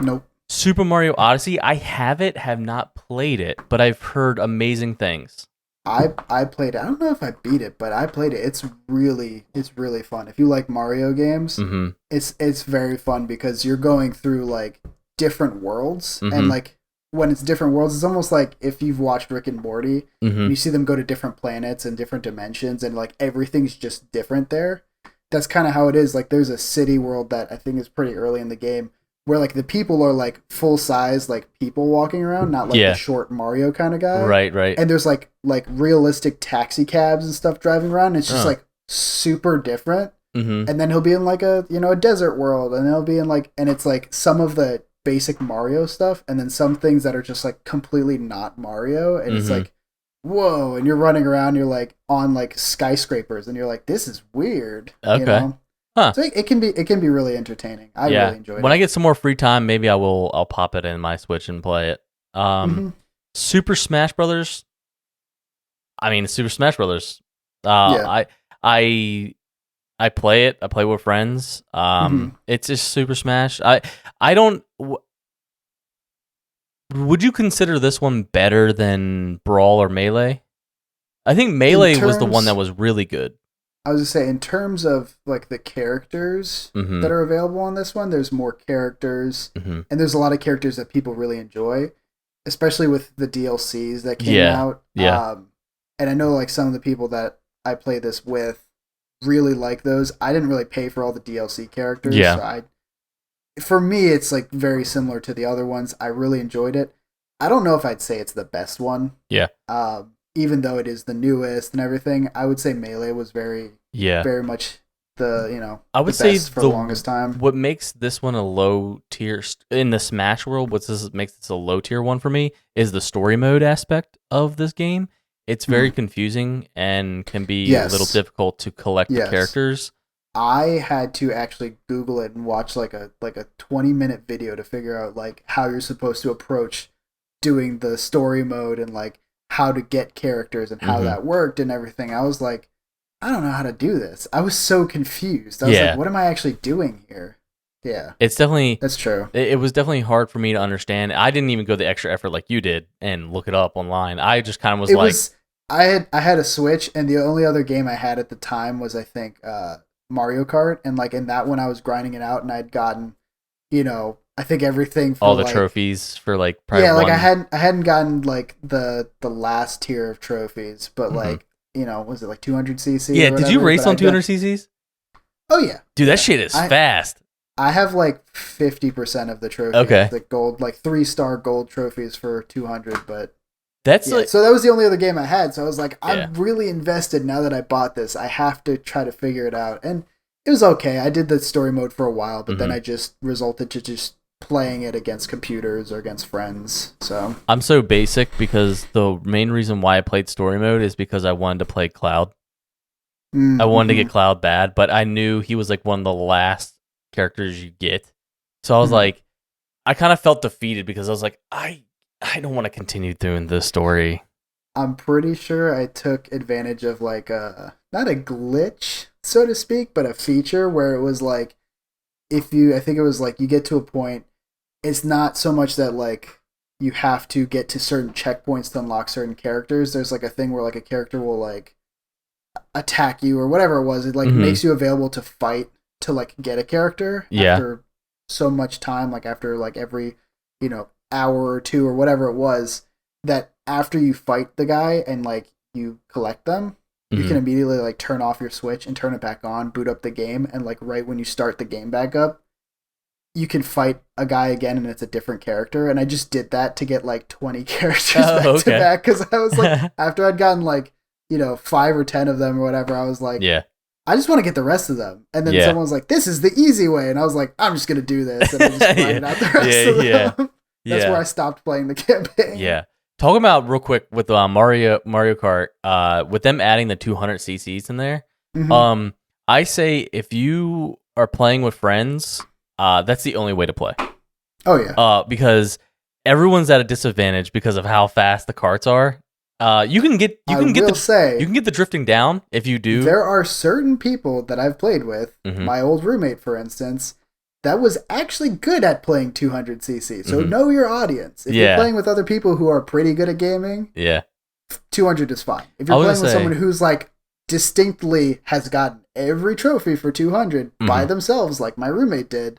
B: Nope.
A: Super Mario Odyssey. I have not played it, but I've heard amazing things.
B: I played it. I don't know if I beat it, but I played it. It's really fun. If you like Mario games,
A: Mm-hmm.
B: it's very fun because you're going through like different worlds, and
A: Mm-hmm.
B: like when it's different worlds, it's almost like if you've watched Rick and Morty and
A: Mm-hmm.
B: you see them go to different planets and different dimensions, and like everything's just different there. That's kind of how it is. Like there's a city world that I think is pretty early in the game where like the people are like full size like people walking around, not like the
A: Yeah.
B: short Mario kind of guy.
A: Right. Right.
B: And there's like realistic taxi cabs and stuff driving around. It's just
A: Oh.
B: like super different.
A: Mm-hmm.
B: And then he'll be in like a desert world, and he'll be in like, and it's like some of the basic Mario stuff, and then some things that are just like completely not Mario, and it's
A: Mm-hmm.
B: like whoa, and you're running around, you're like on like skyscrapers, and you're like this is weird, you
A: Okay.
B: know.
A: Huh.
B: So it can be really entertaining. I
A: Yeah.
B: really enjoyed
A: When I
B: it.
A: get some more free time, maybe I'll pop it in my Switch and play it.
B: Hmm.
A: Super Smash Brothers. I mean, Super Smash Brothers.
B: Yeah.
A: I I play it. I play with friends.
B: Hmm.
A: It's just Super Smash. I don't. Would you consider this one better than Brawl or Melee? I think
B: In
A: Melee was the one that
B: terms,
A: was really good.
B: I was just say in terms of like the characters
A: Mm-hmm.
B: that are available on this one, there's more characters,
A: Mm-hmm.
B: and there's a lot of characters that people really enjoy, especially with the DLCs that came
A: Yeah.
B: out.
A: Yeah.
B: And I know like some of the people that I play this with really like those. I didn't really pay for all the DLC characters,
A: Yeah.
B: so for me it's like very similar to the other ones. I really enjoyed it. I don't know if I'd say it's the best one.
A: Yeah.
B: Even though it is the newest and everything, I would say Melee was very,
A: Yeah.
B: very much the
A: I
B: the
A: would say
B: best for the longest time.
A: what makes this one a low tier in the Smash world. Makes this a low tier one for me is the story mode aspect of this game. it's very confusing and can be a little
B: Yes.
A: difficult to collect the
B: Yes.
A: characters.
B: I had to actually Google it and watch like a 20-minute video to figure out like how you're supposed to approach doing the story mode and like how to get characters and how
A: Mm-hmm.
B: that worked and everything. I was like, I don't know how to do this. I was so confused. I was like,
A: Yeah,
B: what am I actually doing here? Yeah,
A: it's definitely
B: that's true.
A: it was definitely hard for me to understand. I didn't even go the extra effort like you did and look it up online. I just kind of was
B: It
A: like,
B: was I had a Switch and the only other game I had at the time was I think Mario Kart, and like in that one I was grinding it out and I'd gotten, I think everything for
A: all the
B: like,
A: trophies for like probably
B: yeah, like I
A: one.
B: hadn't gotten like the last tier of trophies, but
A: Mhm.
B: like, was it like 200cc
A: Yeah,
B: or
A: did you
B: whatever?
A: race
B: But
A: on
B: I'd got
A: 200 cc's?
B: Oh yeah.
A: Dude, that
B: Yeah.
A: shit is
B: I
A: fast.
B: I have like 50% of the trophies,
A: Okay.
B: the gold, like 3-star gold trophies for 200, but
A: That's
B: yeah,
A: like,
B: so that was the only other game I had. So I was like,
A: yeah.
B: I'm really invested now that I bought this. I have to try to figure it out. And it was okay. I did the story mode for a while, but then
A: Hmm.
B: I just resulted to just playing it against computers or against friends. So,
A: I'm so basic because the main reason why I played story mode is because I wanted to play Cloud. I wanted to
B: mm-hmm.
A: get Cloud bad, but I knew he was like one of the last characters you get. So I was
B: Mm-hmm.
A: like, I kind of felt defeated because I was like, I don't want to continue doing this story.
B: I'm pretty sure I took advantage of like not a glitch, so to speak, but a feature where it was like, I think it was like you get to a point, it's not so much that like you have to get to certain checkpoints to unlock certain characters. There's like a thing where like a character will like attack you or whatever it was. It like
A: Hmm.
B: makes you available to fight to like get a character
A: Yeah.
B: after so much time, like after like every, hour or two or whatever it was, that after you fight the guy and like you collect them, you
A: Hmm.
B: can immediately like turn off your Switch and turn it back on, boot up the game, and like right when you start the game back up, you can fight a guy again and it's a different character. And I just did that to get like 20 characters
A: Oh,
B: back to
A: okay.
B: back because I was like, after I'd gotten like, 5 or 10 of them or whatever, I was like,
A: Yeah.
B: I just want to get the rest of them. And then
A: Yeah.
B: someone was like, this is the easy way. And I was like, I'm just going to do this. And I just grinded out the rest
A: Yeah.
B: of
A: Yeah.
B: them. That's where
A: Yeah.
B: I stopped playing the campaign.
A: Yeah. Talking about real quick with Mario Kart, with them adding the 200 cc's in there,
B: Mm-hmm.
A: I say if you are playing with friends, that's the only way to play.
B: Oh, yeah.
A: Because everyone's at a disadvantage because of how fast the carts are. You can get
B: I will say,
A: you can get the drifting down if you do.
B: there are certain people that I've played with,
A: Mhm.
B: my old roommate, for instance, that was actually good at playing 200cc. So
A: Mhm.
B: know your audience. If
A: Yeah.
B: you're playing with other people who are pretty good at gaming,
A: Yeah.
B: 200 is fine. If
A: I
B: you're
A: was
B: playing
A: gonna
B: with
A: say-
B: someone who's like distinctly has gotten every trophy for 200 by
A: Mhm.
B: themselves, like my roommate did,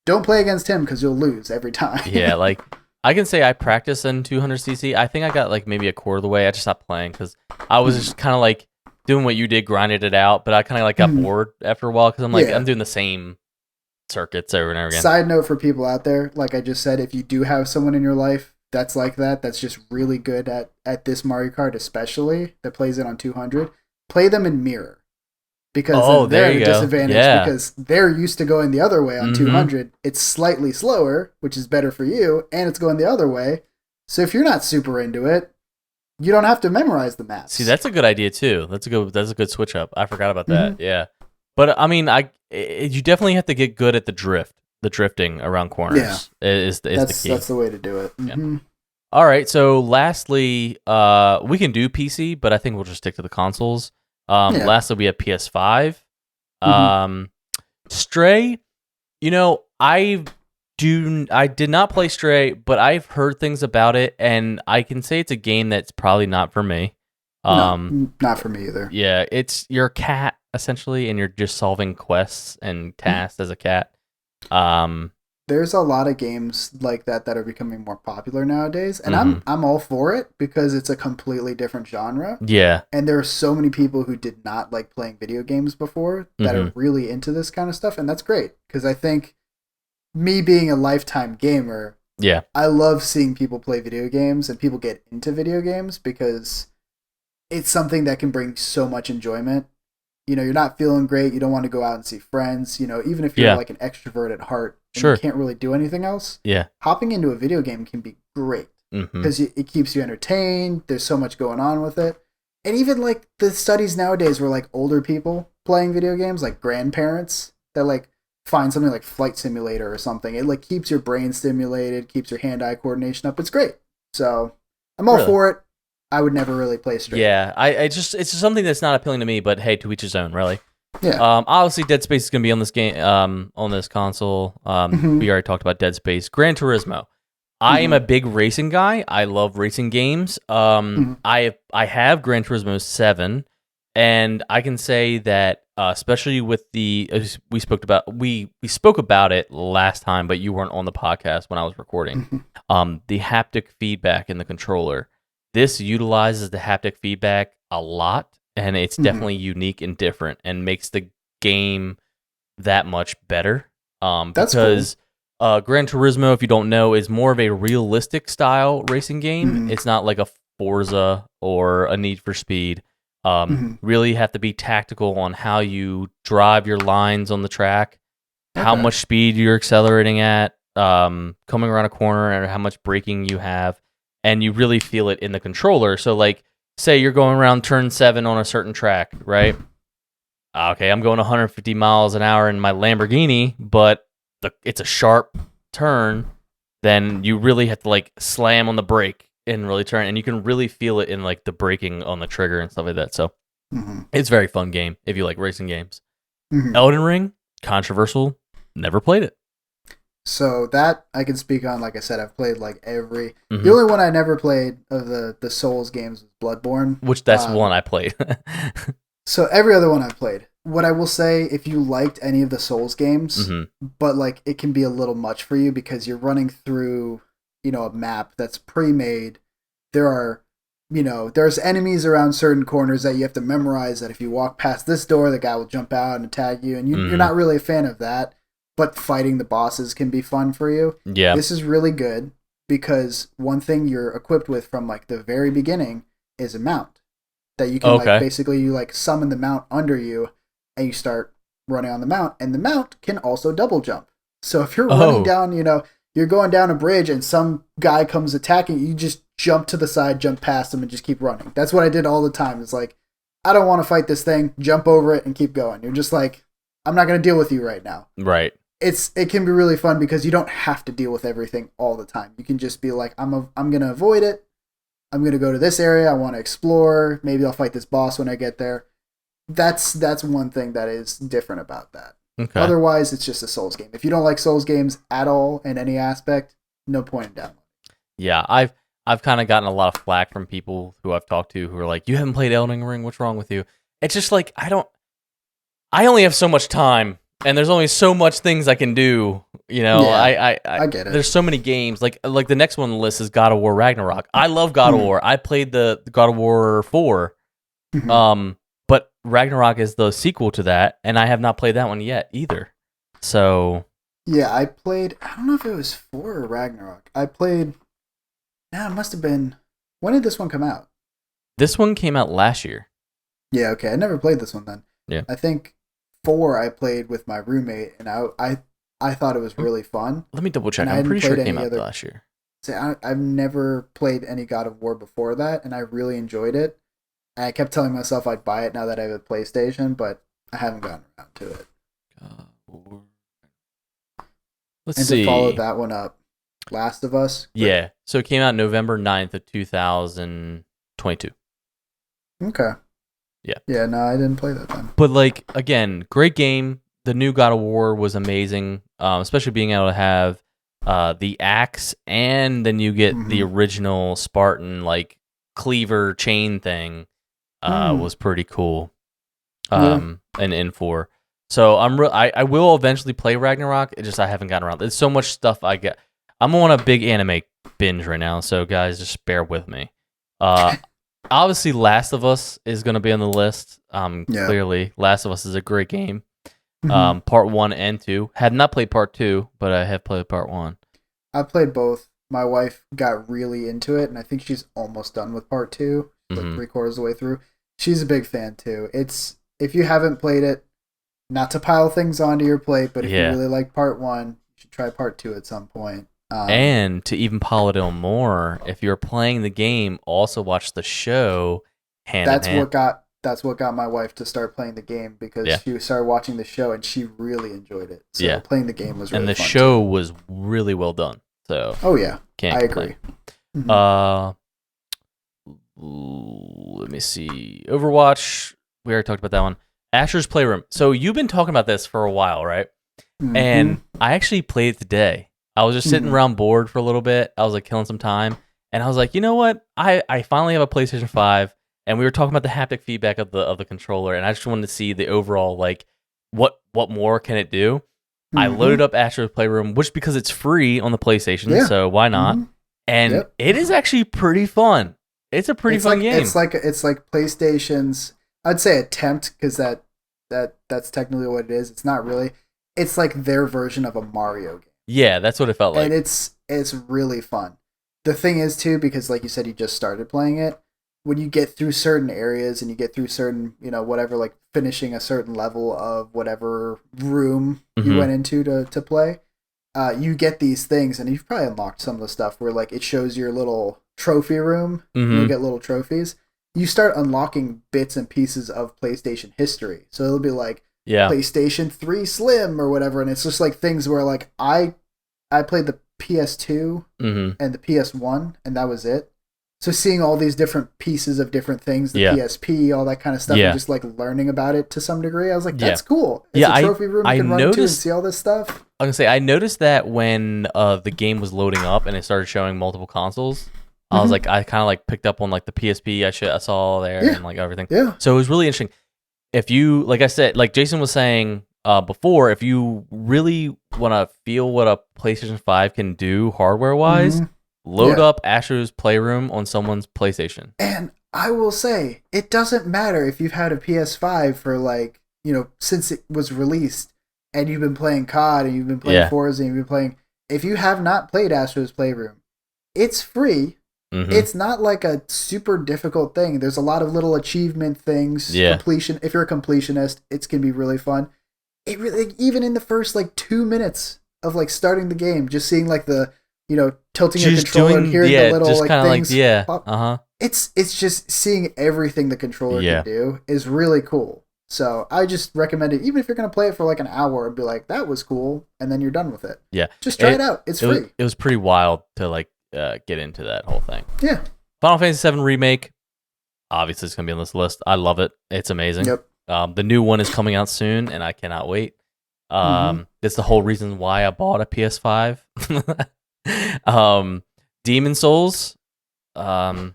B: don't play against him because you'll lose every time.
A: Yeah, like I can say I practice in 200cc. I think I got like maybe a quarter of the way. I just stopped playing because I was just kind of like doing what you did, grinded it out. But I kind of like got
B: Mhm.
A: bored after a while because I'm like
B: Yeah.
A: I'm doing the same circuits over and over again.
B: Side note for people out there, like I just said, if you do have someone in your life that's like that, that's just really good at this Mario Kart, especially that plays it on 200, play them in mirror. Because
A: Oh,
B: then they're
A: there
B: at
A: you
B: a
A: go.
B: disadvantage
A: Yeah.
B: because they're used to going the other way on
A: Mhm.
B: 200. It's slightly slower, which is better for you, and it's going the other way. So if you're not super into it, you don't have to memorize the maps.
A: See, that's a good idea too. That's a good switch up. I forgot about that.
B: Mhm.
A: Yeah, but I mean, you definitely have to get good at the drifting around corners. Is the key.
B: That's the way to do it.
A: Yeah.
B: Mhm.
A: All right. So lastly, we can do PC, but I think we'll just stick to the consoles.
B: Yeah.
A: Lastly, we have PS5.
B: Mhm.
A: Stray. I did not play Stray, but I've heard things about it, and I can say it's a game that's probably not for me.
B: No, not for me either.
A: Yeah, you're a cat essentially, and you're just solving quests and tasks as a cat.
B: There's a lot of games like that that are becoming more popular nowadays, and
A: Mhm.
B: I'm all for it because it's a completely different genre.
A: Yeah.
B: And there are so many people who did not like playing video games before that are really into this kind of stuff, and that's great because I think me being a lifetime gamer,
A: Yeah.
B: I love seeing people play video games and people get into video games because it's something that can bring so much enjoyment. You're not feeling great, you don't want to go out and see friends, even if you're
A: Yeah.
B: like an extrovert at heart and
A: Sure.
B: you can't really do anything else.
A: Yeah.
B: Hopping into a video game can be great
A: Mhm.
B: because it keeps you entertained. There's so much going on with it. And even like the studies nowadays where like older people playing video games, like grandparents, that like find something like Flight Simulator or something. It like keeps your brain stimulated, keeps your hand-eye coordination up. It's great. So I'm all
A: Really?
B: for it. I would never really play straight.
A: Yeah, I just it's just something that's not appealing to me. But hey, to each his own, really.
B: Yeah.
A: Obviously, Dead Space is gonna be on this game, on this console.
B: Mm-hmm.
A: We already talked about Dead Space. Gran Turismo. I am
B: Mm-hmm.
A: a big racing guy. I love racing games.
B: Mm-hmm.
A: I have Gran Turismo 7, and I can say that especially with the we spoke about it last time, but you weren't on the podcast when I was recording.
B: Mm-hmm.
A: The haptic feedback in the controller. This utilizes the haptic feedback a lot, and it's
B: Mm-hmm.
A: definitely unique and different, and makes the game that much better.
B: That's cool.
A: Because Gran Turismo, if you don't know, is more of a realistic style racing game.
B: Mm-hmm.
A: It's not like a Forza or a Need for Speed.
B: Mm-hmm.
A: Really have to be tactical on how you drive your lines on the track, how
B: Okay.
A: much speed you're accelerating at, coming around a corner, and how much braking you have, and you really feel it in the controller. So, like, say you're going around turn 7 on a certain track, right? Okay, I'm going 150 miles an hour in my Lamborghini, but it's a sharp turn. Then you really have to like slam on the brake and really turn, and you can really feel it in like the braking on the trigger and stuff like that. So
B: Mm-hmm.
A: it's a very fun game if you like racing games.
B: Mm-hmm.
A: Elden Ring, controversial. Never played it.
B: So that I can speak on. Like I said, I've played like every. The
A: Hmm.
B: only one I never played of the Souls games was Bloodborne.
A: Which that's one I played.
B: So every other one I've played. What I will say, if you liked any of the Souls games,
A: Hmm.
B: but like it can be a little much for you because you're running through, a map that's pre-made. There are, there's enemies around certain corners that you have to memorize. That if you walk past this door, the guy will jump out and attack you, and you're
A: Hmm.
B: not really a fan of that. But fighting the bosses can be fun for you.
A: Yeah.
B: This is really good because one thing you're equipped with from like the very beginning is a mount that you can like
A: Okay.
B: basically you like summon the mount under you and you start running on the mount and the mount can also double jump. So if you're running
A: Oh.
B: down, you're going down a bridge and some guy comes attacking you, just jump to the side, jump past him and just keep running. That's what I did all the time. It's like I don't want to fight this thing, jump over it and keep going. You're just like I'm not going to deal with you right now.
A: Right.
B: It can be really fun because you don't have to deal with everything all the time. You can just be like I'm going to avoid it. I'm going to go to this area. I want to explore. Maybe I'll fight this boss when I get there. That's one thing that is different about that.
A: Okay.
B: Otherwise, it's just a Souls game. If you don't like Souls games at all in any aspect, no point in downloading.
A: Yeah, I've kind of gotten a lot of flack from people who I've talked to who are like, "You haven't played Elden Ring. What's wrong with you?" It's just like I only have so much time, and there's only so much things I can do.
B: Yeah,
A: I
B: I get it.
A: there's so many games. Like the next one on the list is God of War Ragnarok. I love God of
B: Mhm.
A: War. I played the God of War 4.
B: Mhm.
A: But Ragnarok is the sequel to that, and I have not played that one yet either. So
B: Yeah, I played. I don't know if it was 4 or Ragnarok. I played. Nah, it must have been. When did this one come out?
A: this one came out last year.
B: Yeah, okay. I never played this one then.
A: Yeah.
B: I think 4 I played with my roommate, and I thought it was really fun.
A: Let me double check.
B: And I
A: I'm
B: hadn't
A: pretty sure
B: played
A: it came
B: any
A: out
B: other.
A: last year.
B: Say, I've never played any God of War before that, and I really enjoyed it. And I kept telling myself I'd buy it now that I have a PlayStation, but I haven't gotten around to it.
A: God of War. Let's
B: And to follow
A: see.
B: that one up, Last of Us. Great.
A: Yeah. So it came out November 9th of 2022.
B: Okay.
A: Yeah.
B: Yeah, no, I didn't play that then.
A: But like again, great game. The new God of War was amazing, especially being able to have the axe, and then you get the
B: Mm-hmm.
A: original Spartan like cleaver chain thing.
B: Mm.
A: Was pretty cool.
B: Yeah.
A: And N4. So I will eventually play Ragnarok. It just I haven't gotten around. There's so much stuff I get. I'm on a big anime binge right now, so guys, just bear with me. Uh, Obviously, Last of Us is going to be on the list.
B: Yeah.
A: Clearly, Last of Us is a great game.
B: Mm-hmm.
A: Part 1 and 2. Had not played part 2, but I have played part 1.
B: I played both. My wife got really into it, and I think she's almost done with part 2. She's like
A: Mhm.
B: 3/4 of the way through. She's a big fan too. It's if you haven't played it, not to pile things onto your plate, but if you
A: Yeah.
B: really like part 1, you should try part 2 at some point.
A: And to even pile it on more, if you're playing the game, also watch the show, hand in
B: That's
A: hand.
B: what got my wife to start playing the game because
A: Yeah.
B: she started watching the show and she really enjoyed it. So
A: Yeah.
B: playing the game was really
A: And the
B: fun
A: show
B: too.
A: was really well done. So
B: Oh yeah,
A: can't
B: I
A: complain.
B: agree.
A: Uh, let me see. Overwatch. We already talked about that one. Asher's Playroom. So you've been talking about this for a while, right? And I actually played it today. I was just sitting around bored for a little bit. I was like killing some time, and I was like, you know what? I finally have a PlayStation 5, and we were talking about the haptic feedback of the controller, and I just wanted to see the overall like what more can it do. I loaded up Astro's Playroom, which because it's free on the PlayStation, so why not? And it is actually pretty fun. It's a pretty fun game.
B: It's like PlayStation's, I'd say, attempt, because that's technically what it is. It's not really. It's like their version of a Mario game.
A: Yeah, that's what it felt like.
B: And it's really fun. The thing is too, because like you said, you just started playing it. When you get through certain areas and you get through certain, whatever, like finishing a certain level of whatever room you went into to play, you get these things, and you've probably unlocked some of the stuff where like it shows your little trophy room. You'll get little trophies. You start unlocking bits and pieces of PlayStation history. So it'll be like PlayStation 3 Slim or whatever, and it's just like things where like I played the PS2 and the PS1, and that was it. So seeing all these different pieces of different things, the PSP, all that kind of stuff, and just like learning about it to some degree, I was like, that's cool. It's a trophy room you can run to and see all this stuff.
A: I was gonna say, I noticed that when the game was loading up and it started showing multiple consoles, I was like, I kind of like picked up on like the PSP I saw there and like everything.
B: Yeah.
A: So it was really interesting. If you, like I said, like Jason was saying before, if you really want to feel what a PlayStation 5 can do hardware wise, load up Astro's Playroom on someone's PlayStation.
B: And I will say, it doesn't matter if you've had a PS5 for like, since it was released, and you've been playing COD and you've been playing Forza and you've been playing. If you have not played Astro's Playroom, it's free. It's not like a super difficult thing. There's a lot of little achievement things. Completion. If you're a completionist, it's gonna be really fun. It really, even in the first like 2 minutes of like starting the game, just seeing like the tilting your controller and hearing the little like things. It's just seeing everything the controller can do is really cool. So I just recommend it, even if you're gonna play it for like an hour and be like, that was cool, and then you're done with it.
A: Yeah,
B: just try it out. It's free.
A: It was pretty wild to like get into that whole thing.
B: Yeah.
A: Final Fantasy VII Remake, obviously it's going to be on this list. I love it. It's amazing.
B: Yep.
A: The new one is coming out soon, and I cannot wait. That's the whole reason why I bought a PS5. Demon Souls. I've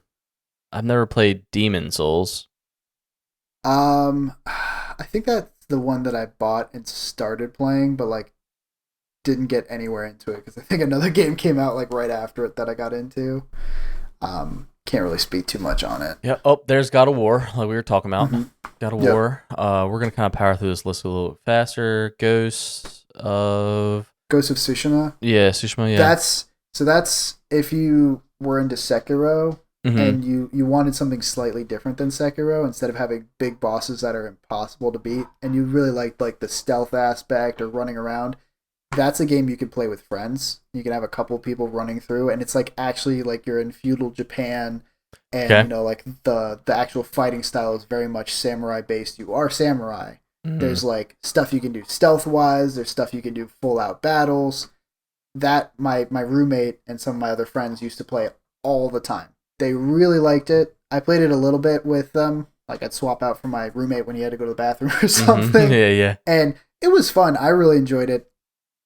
A: never played Demon Souls.
B: I think that's the one that I bought and started playing, but like didn't get anywhere into it because I think another game came out like right after it that I got into. Can't really speak too much on it.
A: Yeah. Oh, there's God of War, like we were talking about. God of War. We're gonna kind of power through this list a little faster. Ghost of Tsushima. Yeah, Tsushima. Yeah.
B: That's if you were into Sekiro and you wanted something slightly different than Sekiro, instead of having big bosses that are impossible to beat, and you really liked like the stealth aspect or running around. That's a game you can play with friends. You can have a couple people running through, and it's like actually like you're in feudal Japan, and like the actual fighting style is very much samurai based. You are samurai. There's like stuff you can do stealth wise. There's stuff you can do full out battles. That my roommate and some of my other friends used to play all the time. They really liked it. I played it a little bit with them. Like I'd swap out for my roommate when he had to go to the bathroom or something.
A: Yeah.
B: And it was fun. I really enjoyed it.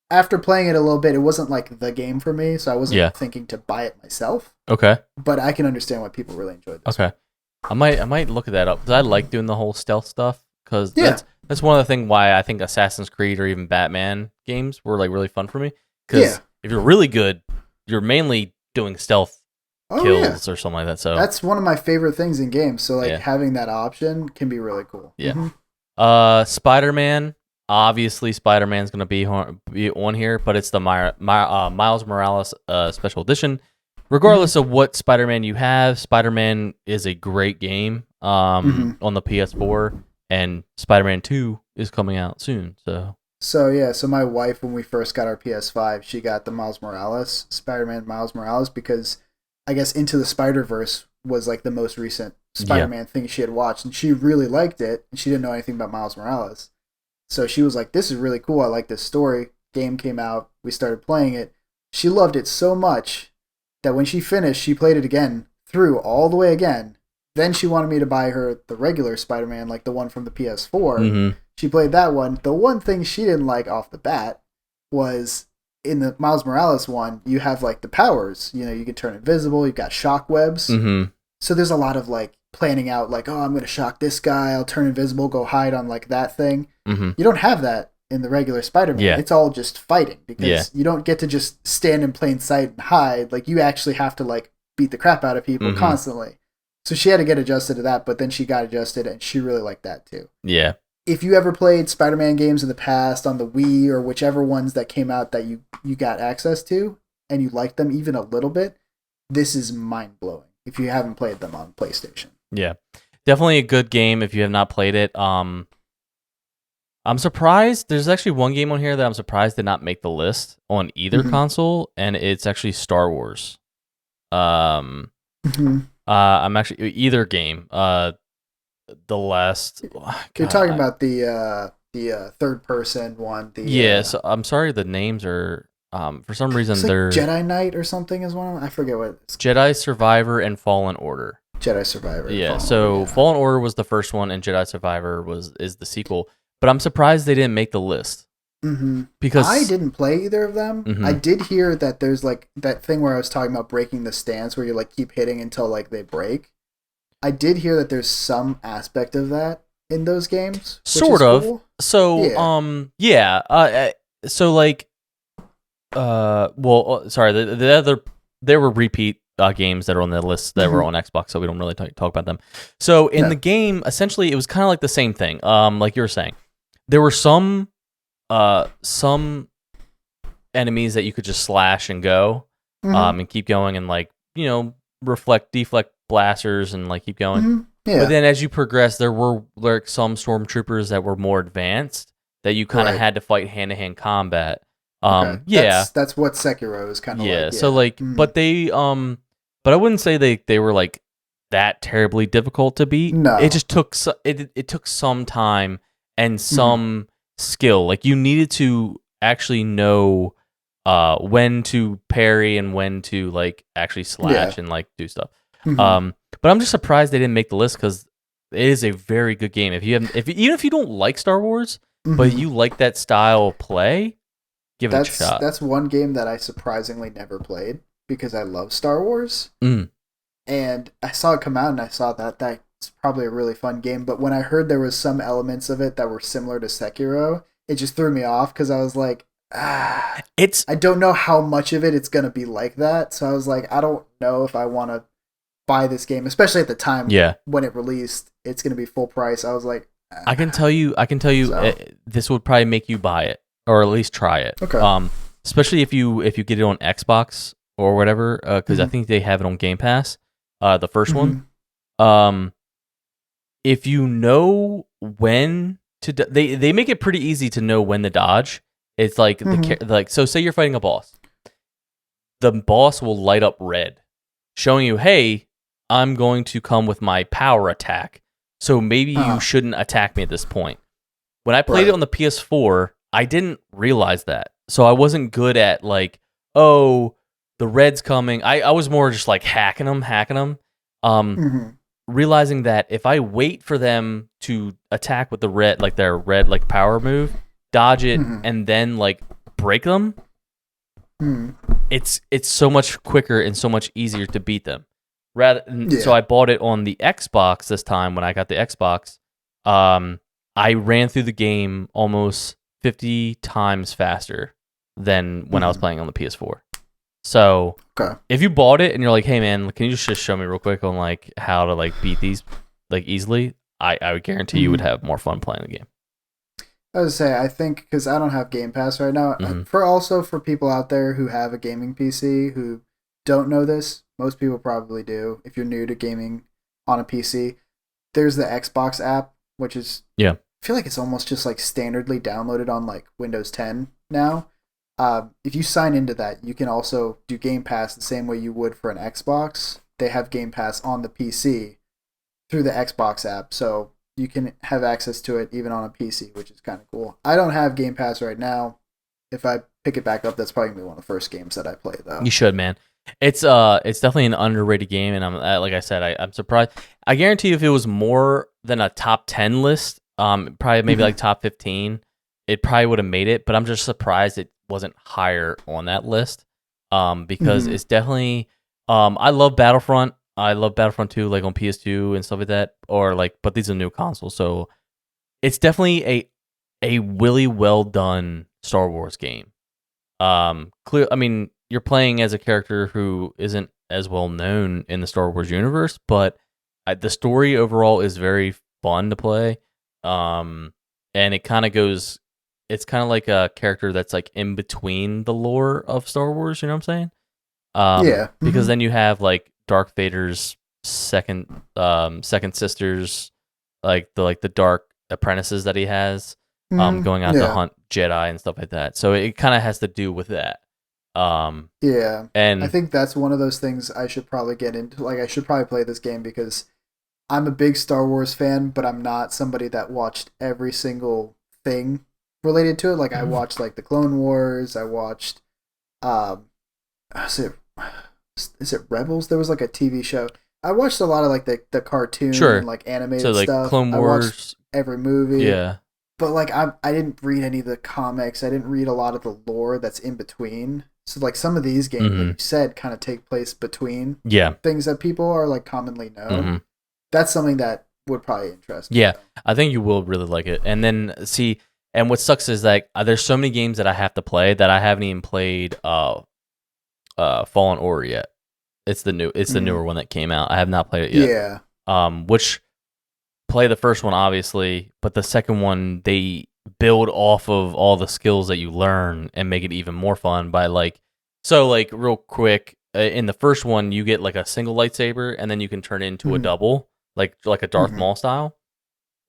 B: After playing it a little bit, it wasn't like the game for me, so I wasn't thinking to buy it myself.
A: Okay.
B: But I can understand why people really enjoyed this.
A: Okay. I might look at that up because I like doing the whole stealth stuff because that's one of the things why I think Assassin's Creed or even Batman games were like really fun for me. Because if you're really good, you're mainly doing stealth kills or something like that. So
B: that's one of my favorite things in games. So like having that option can be really cool.
A: Yeah. Spider-Man. Obviously, Spider-Man's going to be on here, but it's the Miles Morales Special Edition. Regardless of what Spider-Man you have, Spider-Man is a great game on the PS4, and Spider-Man 2 is coming out soon. So
B: my wife, when we first got our PS5, she got the Spider-Man Miles Morales, because I guess Into the Spider-Verse was like the most recent Spider-Man thing she had watched, and she really liked it, and she didn't know anything about Miles Morales. So she was like, this is really cool. I like this story. Game came out. We started playing it. She loved it so much that when she finished, she played it again, through all the way again. Then she wanted me to buy her the regular Spider-Man, like the one from the PS4.
A: Mm-hmm.
B: She played that one. The one thing she didn't like off the bat was in the Miles Morales one, you have like the powers. You know, you can turn invisible. You've got shock webs.
A: Mm-hmm.
B: So there's a lot of like planning out, like, oh, I'm going to shock this guy. I'll turn invisible, go hide on like that thing.
A: Mm-hmm.
B: You don't have that in the regular Spider-Man.
A: Yeah.
B: It's all just fighting because you don't get to just stand in plain sight and hide. Like, you actually have to like beat the crap out of people constantly. So she had to get adjusted to that, but then she got adjusted and she really liked that too.
A: Yeah.
B: If you ever played Spider-Man games in the past on the Wii or whichever ones that came out that you got access to and you liked them even a little bit, this is mind-blowing if you haven't played them on PlayStation.
A: Yeah. Definitely a good game if you have not played it. I'm surprised. There's actually one game on here that I'm surprised did not make the list on either console, and it's actually Star Wars. I'm actually either game. The last.
B: You're talking about the third person one.
A: So I'm sorry. The names are for some reason
B: it's like
A: they're
B: Jedi Knight or something is one of them. I forget what it's.
A: Jedi Survivor and Fallen Order.
B: Jedi Survivor.
A: Yeah. Fallen Order was the first one, and Jedi Survivor is the sequel. But I'm surprised they didn't make the list. Because
B: I didn't play either of them. I did hear that there's like that thing where I was talking about breaking the stance, where you like keep hitting until like they break. I did hear that there's some aspect of that in those games.
A: Sort of.
B: Cool.
A: So, so like, sorry, the other, there were repeat games that are on the list that were on Xbox, so we don't really talk about them. So in the game, essentially, it was kind of like the same thing. Like you were saying, there were some enemies that you could just slash and go, and keep going, and like, you know, deflect blasters and like keep going. But then as you progress, there were like some stormtroopers that were more advanced that you kind of had to fight hand-to-hand combat.
B: That's what Sekiro is kind of like. Yeah.
A: So like, but they but I wouldn't say they were like that terribly difficult to beat.
B: No,
A: it just took it took some time and some skill. Like, you needed to actually know when to parry and when to like actually slash and like do stuff. But I'm just surprised they didn't make the list, because it is a very good game. Even if you don't like Star Wars, but you like that style of play, give it a shot.
B: That's one game that I surprisingly never played because I love Star Wars. And I saw it come out, and I saw that that's probably a really fun game. But when I heard there was some elements of it that were similar to Sekiro, it just threw me off, because I was like, I don't know how much of it's going to be like that. So I was like, I don't know if I want to buy this game, especially at the time when it released. It's going to be full price. I was like,
A: I can tell you, this would probably make you buy it, or at least try it.
B: Okay.
A: Especially if you get it on Xbox or whatever, because I think they have it on Game Pass. The first one. If you know when to, they make it pretty easy to know when to dodge. It's like so say you're fighting a boss. The boss will light up red, showing you, hey, I'm going to come with my power attack. So maybe you shouldn't attack me at this point. When I played it on the PS4, I didn't realize that. So I wasn't good at like, oh, the red's coming. I was more just like hacking them. Realizing that if I wait for them to attack with the red, like their red like power move, dodge it, and then like break them, it's so much quicker and so much easier to beat them. So I bought it on the Xbox this time. When I got the Xbox, I ran through the game almost 50 times faster than when I was playing on the PS4. So if you bought it and you're like, hey man, can you just show me real quick on like how to like beat these like easily, I would guarantee you would have more fun playing the game.
B: I was say, I think, because I don't have Game Pass right now, for people out there who have a gaming PC who don't know this, most people probably do. If you're new to gaming on a PC, there's the Xbox app, which is I feel like it's almost just like standardly downloaded on like Windows 10 now. If you sign into that, you can also do Game Pass the same way you would for an Xbox. They have Game Pass on the PC through the Xbox app, so you can have access to it even on a PC, which is kind of cool. I don't have Game Pass right now. If I pick it back up, that's probably gonna be one of the first games that I play, though.
A: You should, man. It's definitely an underrated game, and I'm like I said, I'm surprised. I guarantee if it was more than a top 10 list, probably maybe like top 15, it probably would have made it. But I'm just surprised it wasn't higher on that list. Because it's definitely, I love Battlefront. I love Battlefront 2, like on PS2 and stuff like that, or like, but these are new consoles, so it's definitely a really well done Star Wars game. Clear. I mean, you're playing as a character who isn't as well known in the Star Wars universe, but the story overall is very fun to play. And it kind of goes. It's kind of like a character that's like in between the lore of Star Wars. You know what I'm saying?
B: Yeah.
A: Because then you have like Darth Vader's second sisters, like the dark apprentices that he has, going out to hunt Jedi and stuff like that. So it kind of has to do with that.
B: Yeah,
A: and
B: I think that's one of those things I should probably get into. Like, I should probably play this game because I'm a big Star Wars fan, but I'm not somebody that watched every single thing related to it. Like, I watched like the Clone Wars. I watched, is it Rebels? There was like a TV show. I watched a lot of like the cartoon and like animated
A: so like
B: stuff.
A: Clone Wars,
B: I watched every movie.
A: Yeah.
B: But like I didn't read any of the comics. I didn't read a lot of the lore that's in between. So like some of these games, like you said, kind of take place between things that people are like commonly know. That's something that would probably interest me.
A: Yeah, I think you will really like it. And then see, and what sucks is like there's so many games that I have to play that I haven't even played Fallen Order yet. It's the newer one that came out. I have not played it yet. Yeah. Which play the first one obviously, but the second one they build off of all the skills that you learn and make it even more fun by like real quick in the first one you get like a single lightsaber and then you can turn it into a double like a Darth Maul style.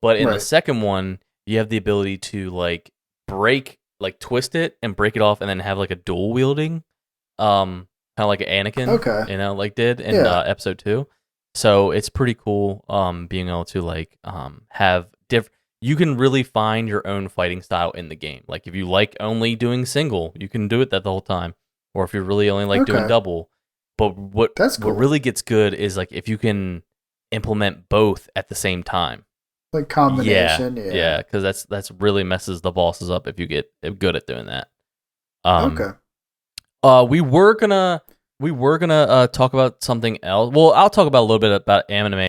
A: But in the second one you have the ability to like twist it and break it off and then have like a dual wielding kind of like Anakin like did in episode 2. So it's pretty cool being able to like have you can really find your own fighting style in the game. Like if you like only doing single, you can do it that the whole time. Or if you really only like doing double. But what really gets good is like if you can implement both at the same time.
B: Like combination,
A: yeah, because that's really messes the bosses up if you get good at doing that. We were gonna talk about something else. Well, I'll talk about a little bit about anime.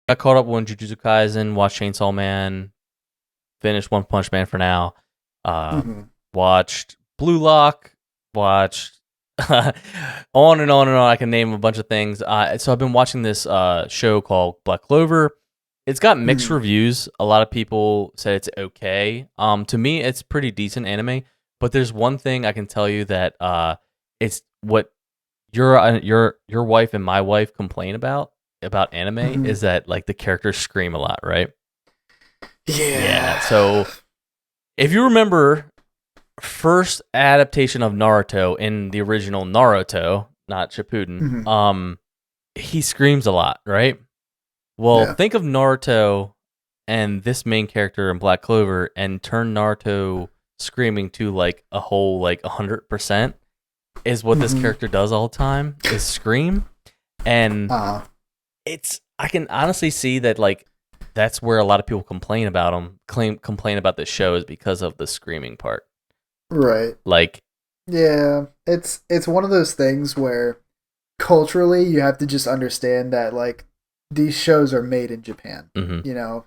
A: I caught up on Jujutsu Kaisen, watched Chainsaw Man, finished One Punch Man for now. Watched Blue Lock, watched on and on and on. I can name a bunch of things. So I've been watching this show called Black Clover. It's got mixed reviews. A lot of people say it's okay. To me, it's pretty decent anime. But there's one thing I can tell you that it's what your wife and my wife complain about anime is that like the characters scream a lot, right? Yeah. So if you remember, first adaptation of Naruto in the original Naruto, not Shippuden, he screams a lot, right? Well, think of Naruto and this main character in Black Clover and turn Naruto screaming to like a whole like 100% is what this character does all the time is scream. And I can honestly see that like that's where a lot of people complain about him, complain about this show is because of the screaming part.
B: Right.
A: Like,
B: yeah, it's one of those things where culturally you have to just understand that like these shows are made in Japan. You know,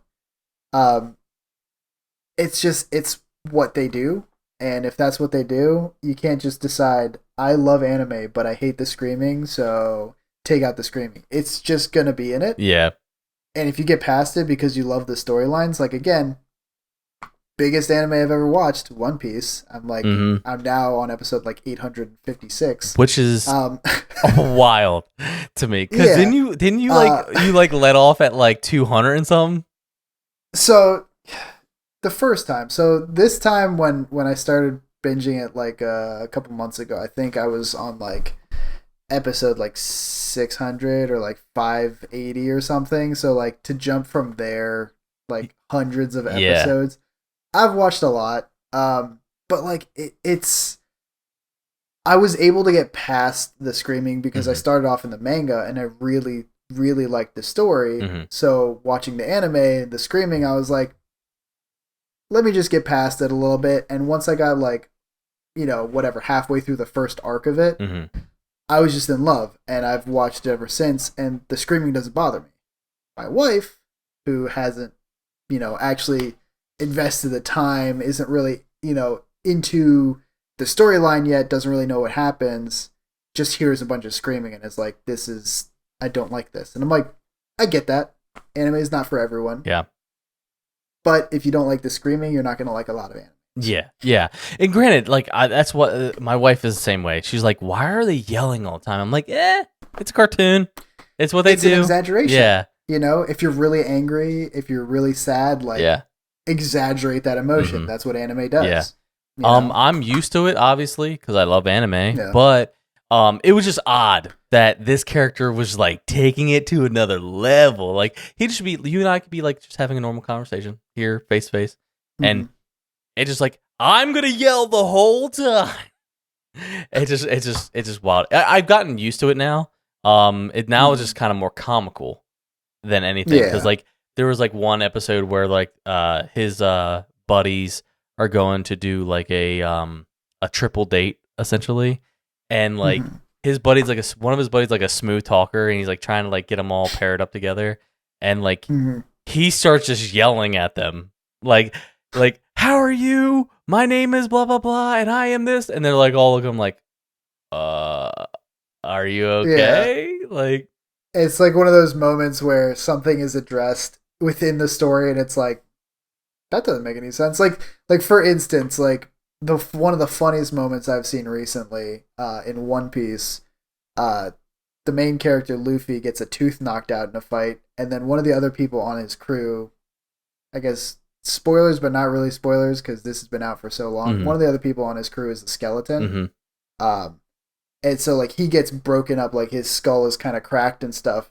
B: it's what they do, and if that's what they do, you can't just decide I love anime but I hate the screaming, so take out the screaming. It's just gonna be in it.
A: Yeah.
B: And if you get past it because you love the storylines, like again, biggest anime I've ever watched, One Piece. I'm like, I'm now on episode like 856,
A: which is wild to me. Because didn't you like let off at like 200 and something?
B: So the first time. So this time when I started binging it like a couple months ago, I think I was on like episode like 600 or like 580 or something. So like to jump from there like hundreds of episodes. I've watched a lot. But like it's I was able to get past the screaming because I started off in the manga and I really really liked the story. So watching the anime, the screaming, I was like, let me just get past it a little bit. And once I got like, whatever, halfway through the first arc of it, I was just in love, and I've watched it ever since, and the screaming doesn't bother me. My wife, who hasn't, actually invested the time, isn't really, into the storyline yet, doesn't really know what happens, just hears a bunch of screaming and is like, I don't like this. And I'm like, I get that. Anime is not for everyone.
A: Yeah.
B: But if you don't like the screaming, you're not going to like a lot of anime.
A: Yeah. And granted, like that's what my wife is the same way. She's like, "Why are they yelling all the time?" I'm like, it's a cartoon. It's what they do. It's an
B: exaggeration.
A: Yeah.
B: If you're really angry, if you're really sad, like exaggerate that emotion. That's what anime does.
A: Yeah. I'm used to it obviously because I love anime, but it was just odd that this character was like taking it to another level. Like you and I could be like just having a normal conversation here, face to face, and it's just like, I'm gonna yell the whole time. It's just wild. I've gotten used to it now. It now is just kind of more comical than anything because like there was like one episode where like his buddies are going to do like a triple date essentially, and like his buddy's like one of his buddies like a smooth talker, and he's like trying to like get them all paired up together, and like he starts just yelling at them like, how are you? My name is blah blah blah, and I am this, and they're like all look at him like, are you okay? Yeah. Like,
B: it's like one of those moments where something is addressed within the story, and it's like, that doesn't make any sense. Like for instance, like one of the funniest moments I've seen recently, in One Piece, the main character Luffy gets a tooth knocked out in a fight, and then one of the other people on his crew, I guess. Spoilers, but not really spoilers because this has been out for so long. One of the other people on his crew is the skeleton. And so like he gets broken up, like his skull is kind of cracked and stuff.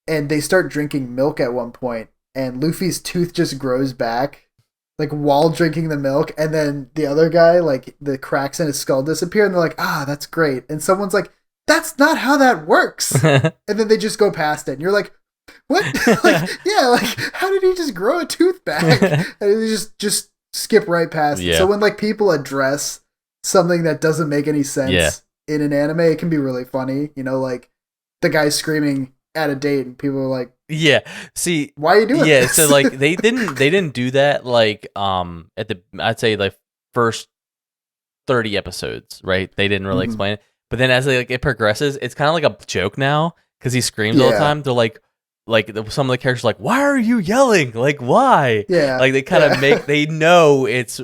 B: And they start drinking milk at one point, and Luffy's tooth just grows back, like while drinking the milk. And then the other guy, like the cracks in his skull disappear, and they're like, that's great. And someone's like, that's not how that works. And then they just go past it, and you're like, what? How did he just grow a tooth back? And he just skip right past it. So when like people address something that doesn't make any sense in an anime, it can be really funny. Like the guy screaming at a date, and people are like,
A: see,
B: why are you doing this?
A: So like they didn't do that like at the I'd say like first 30 episodes, right? They didn't really explain it, but then as it progresses, it's kind of like a joke now because he screams all the time. They're like some of the characters are like, why are you yelling? Like, why?
B: Yeah.
A: Like they kind of they know it's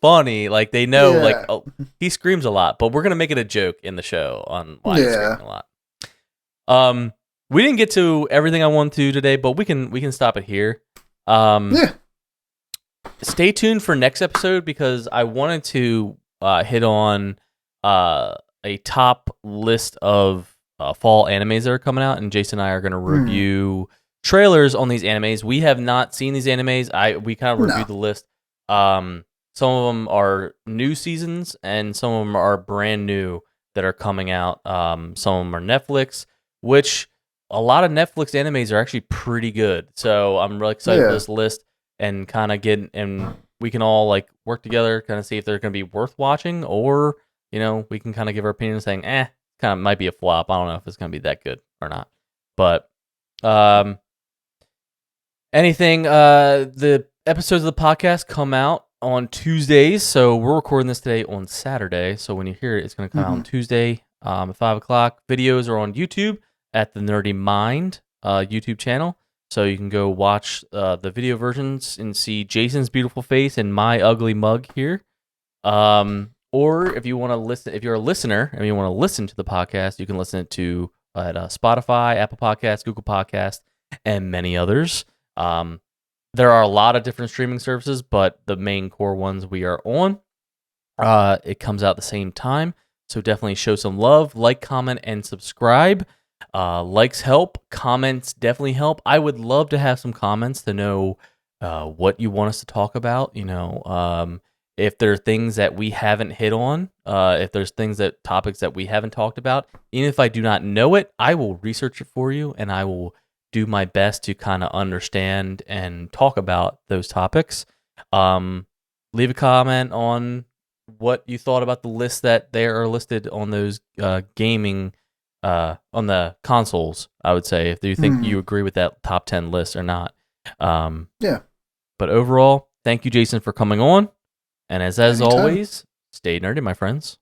A: funny. Like they know like, oh, he screams a lot, but we're gonna make it a joke in the show on why he's screaming a lot. We didn't get to everything I wanted to today, but we can stop it here. Stay tuned for next episode because I wanted to hit on a top list of fall animes that are coming out, and Jason and I are going to review trailers on these animes. We have not seen these animes. We kind of reviewed the list. Some of them are new seasons, and some of them are brand new that are coming out. Some of them are Netflix, which a lot of Netflix animes are actually pretty good. So I'm really excited for this list and kind of and we can all like work together, kind of see if they're going to be worth watching, or we can kind of give our opinion saying, kind of might be a flop. I don't know if it's going to be that good or not. But anything, the episodes of the podcast come out on Tuesdays. So we're recording this today on Saturday. So when you hear it, it's going to come out on Tuesday at 5 o'clock. Videos are on YouTube at the Nerdy Mind YouTube channel. So you can go watch the video versions and see Jason's beautiful face and my ugly mug here. Or if you want to listen, if you're a listener and you want to listen to the podcast, you can listen to at Spotify, Apple Podcasts, Google Podcasts, and many others. The there are a lot of different streaming services, but the main core ones we are on. It comes out at the same time, so definitely show some love, like, comment, and subscribe. Likes help, comments definitely help. I would love to have some comments to know what you want us to talk about. If there are things that we haven't hit on, if there's topics that we haven't talked about, even if I do not know it, I will research it for you, and I will do my best to kind of understand and talk about those topics. Leave a comment on what you thought about the list that they are listed on those gaming on the consoles. I would say if you think you agree with that top 10 list or not.
B: Yeah.
A: But overall, thank you, Jason, for coming on. And as
B: Anytime.
A: always, stay nerdy, my friends.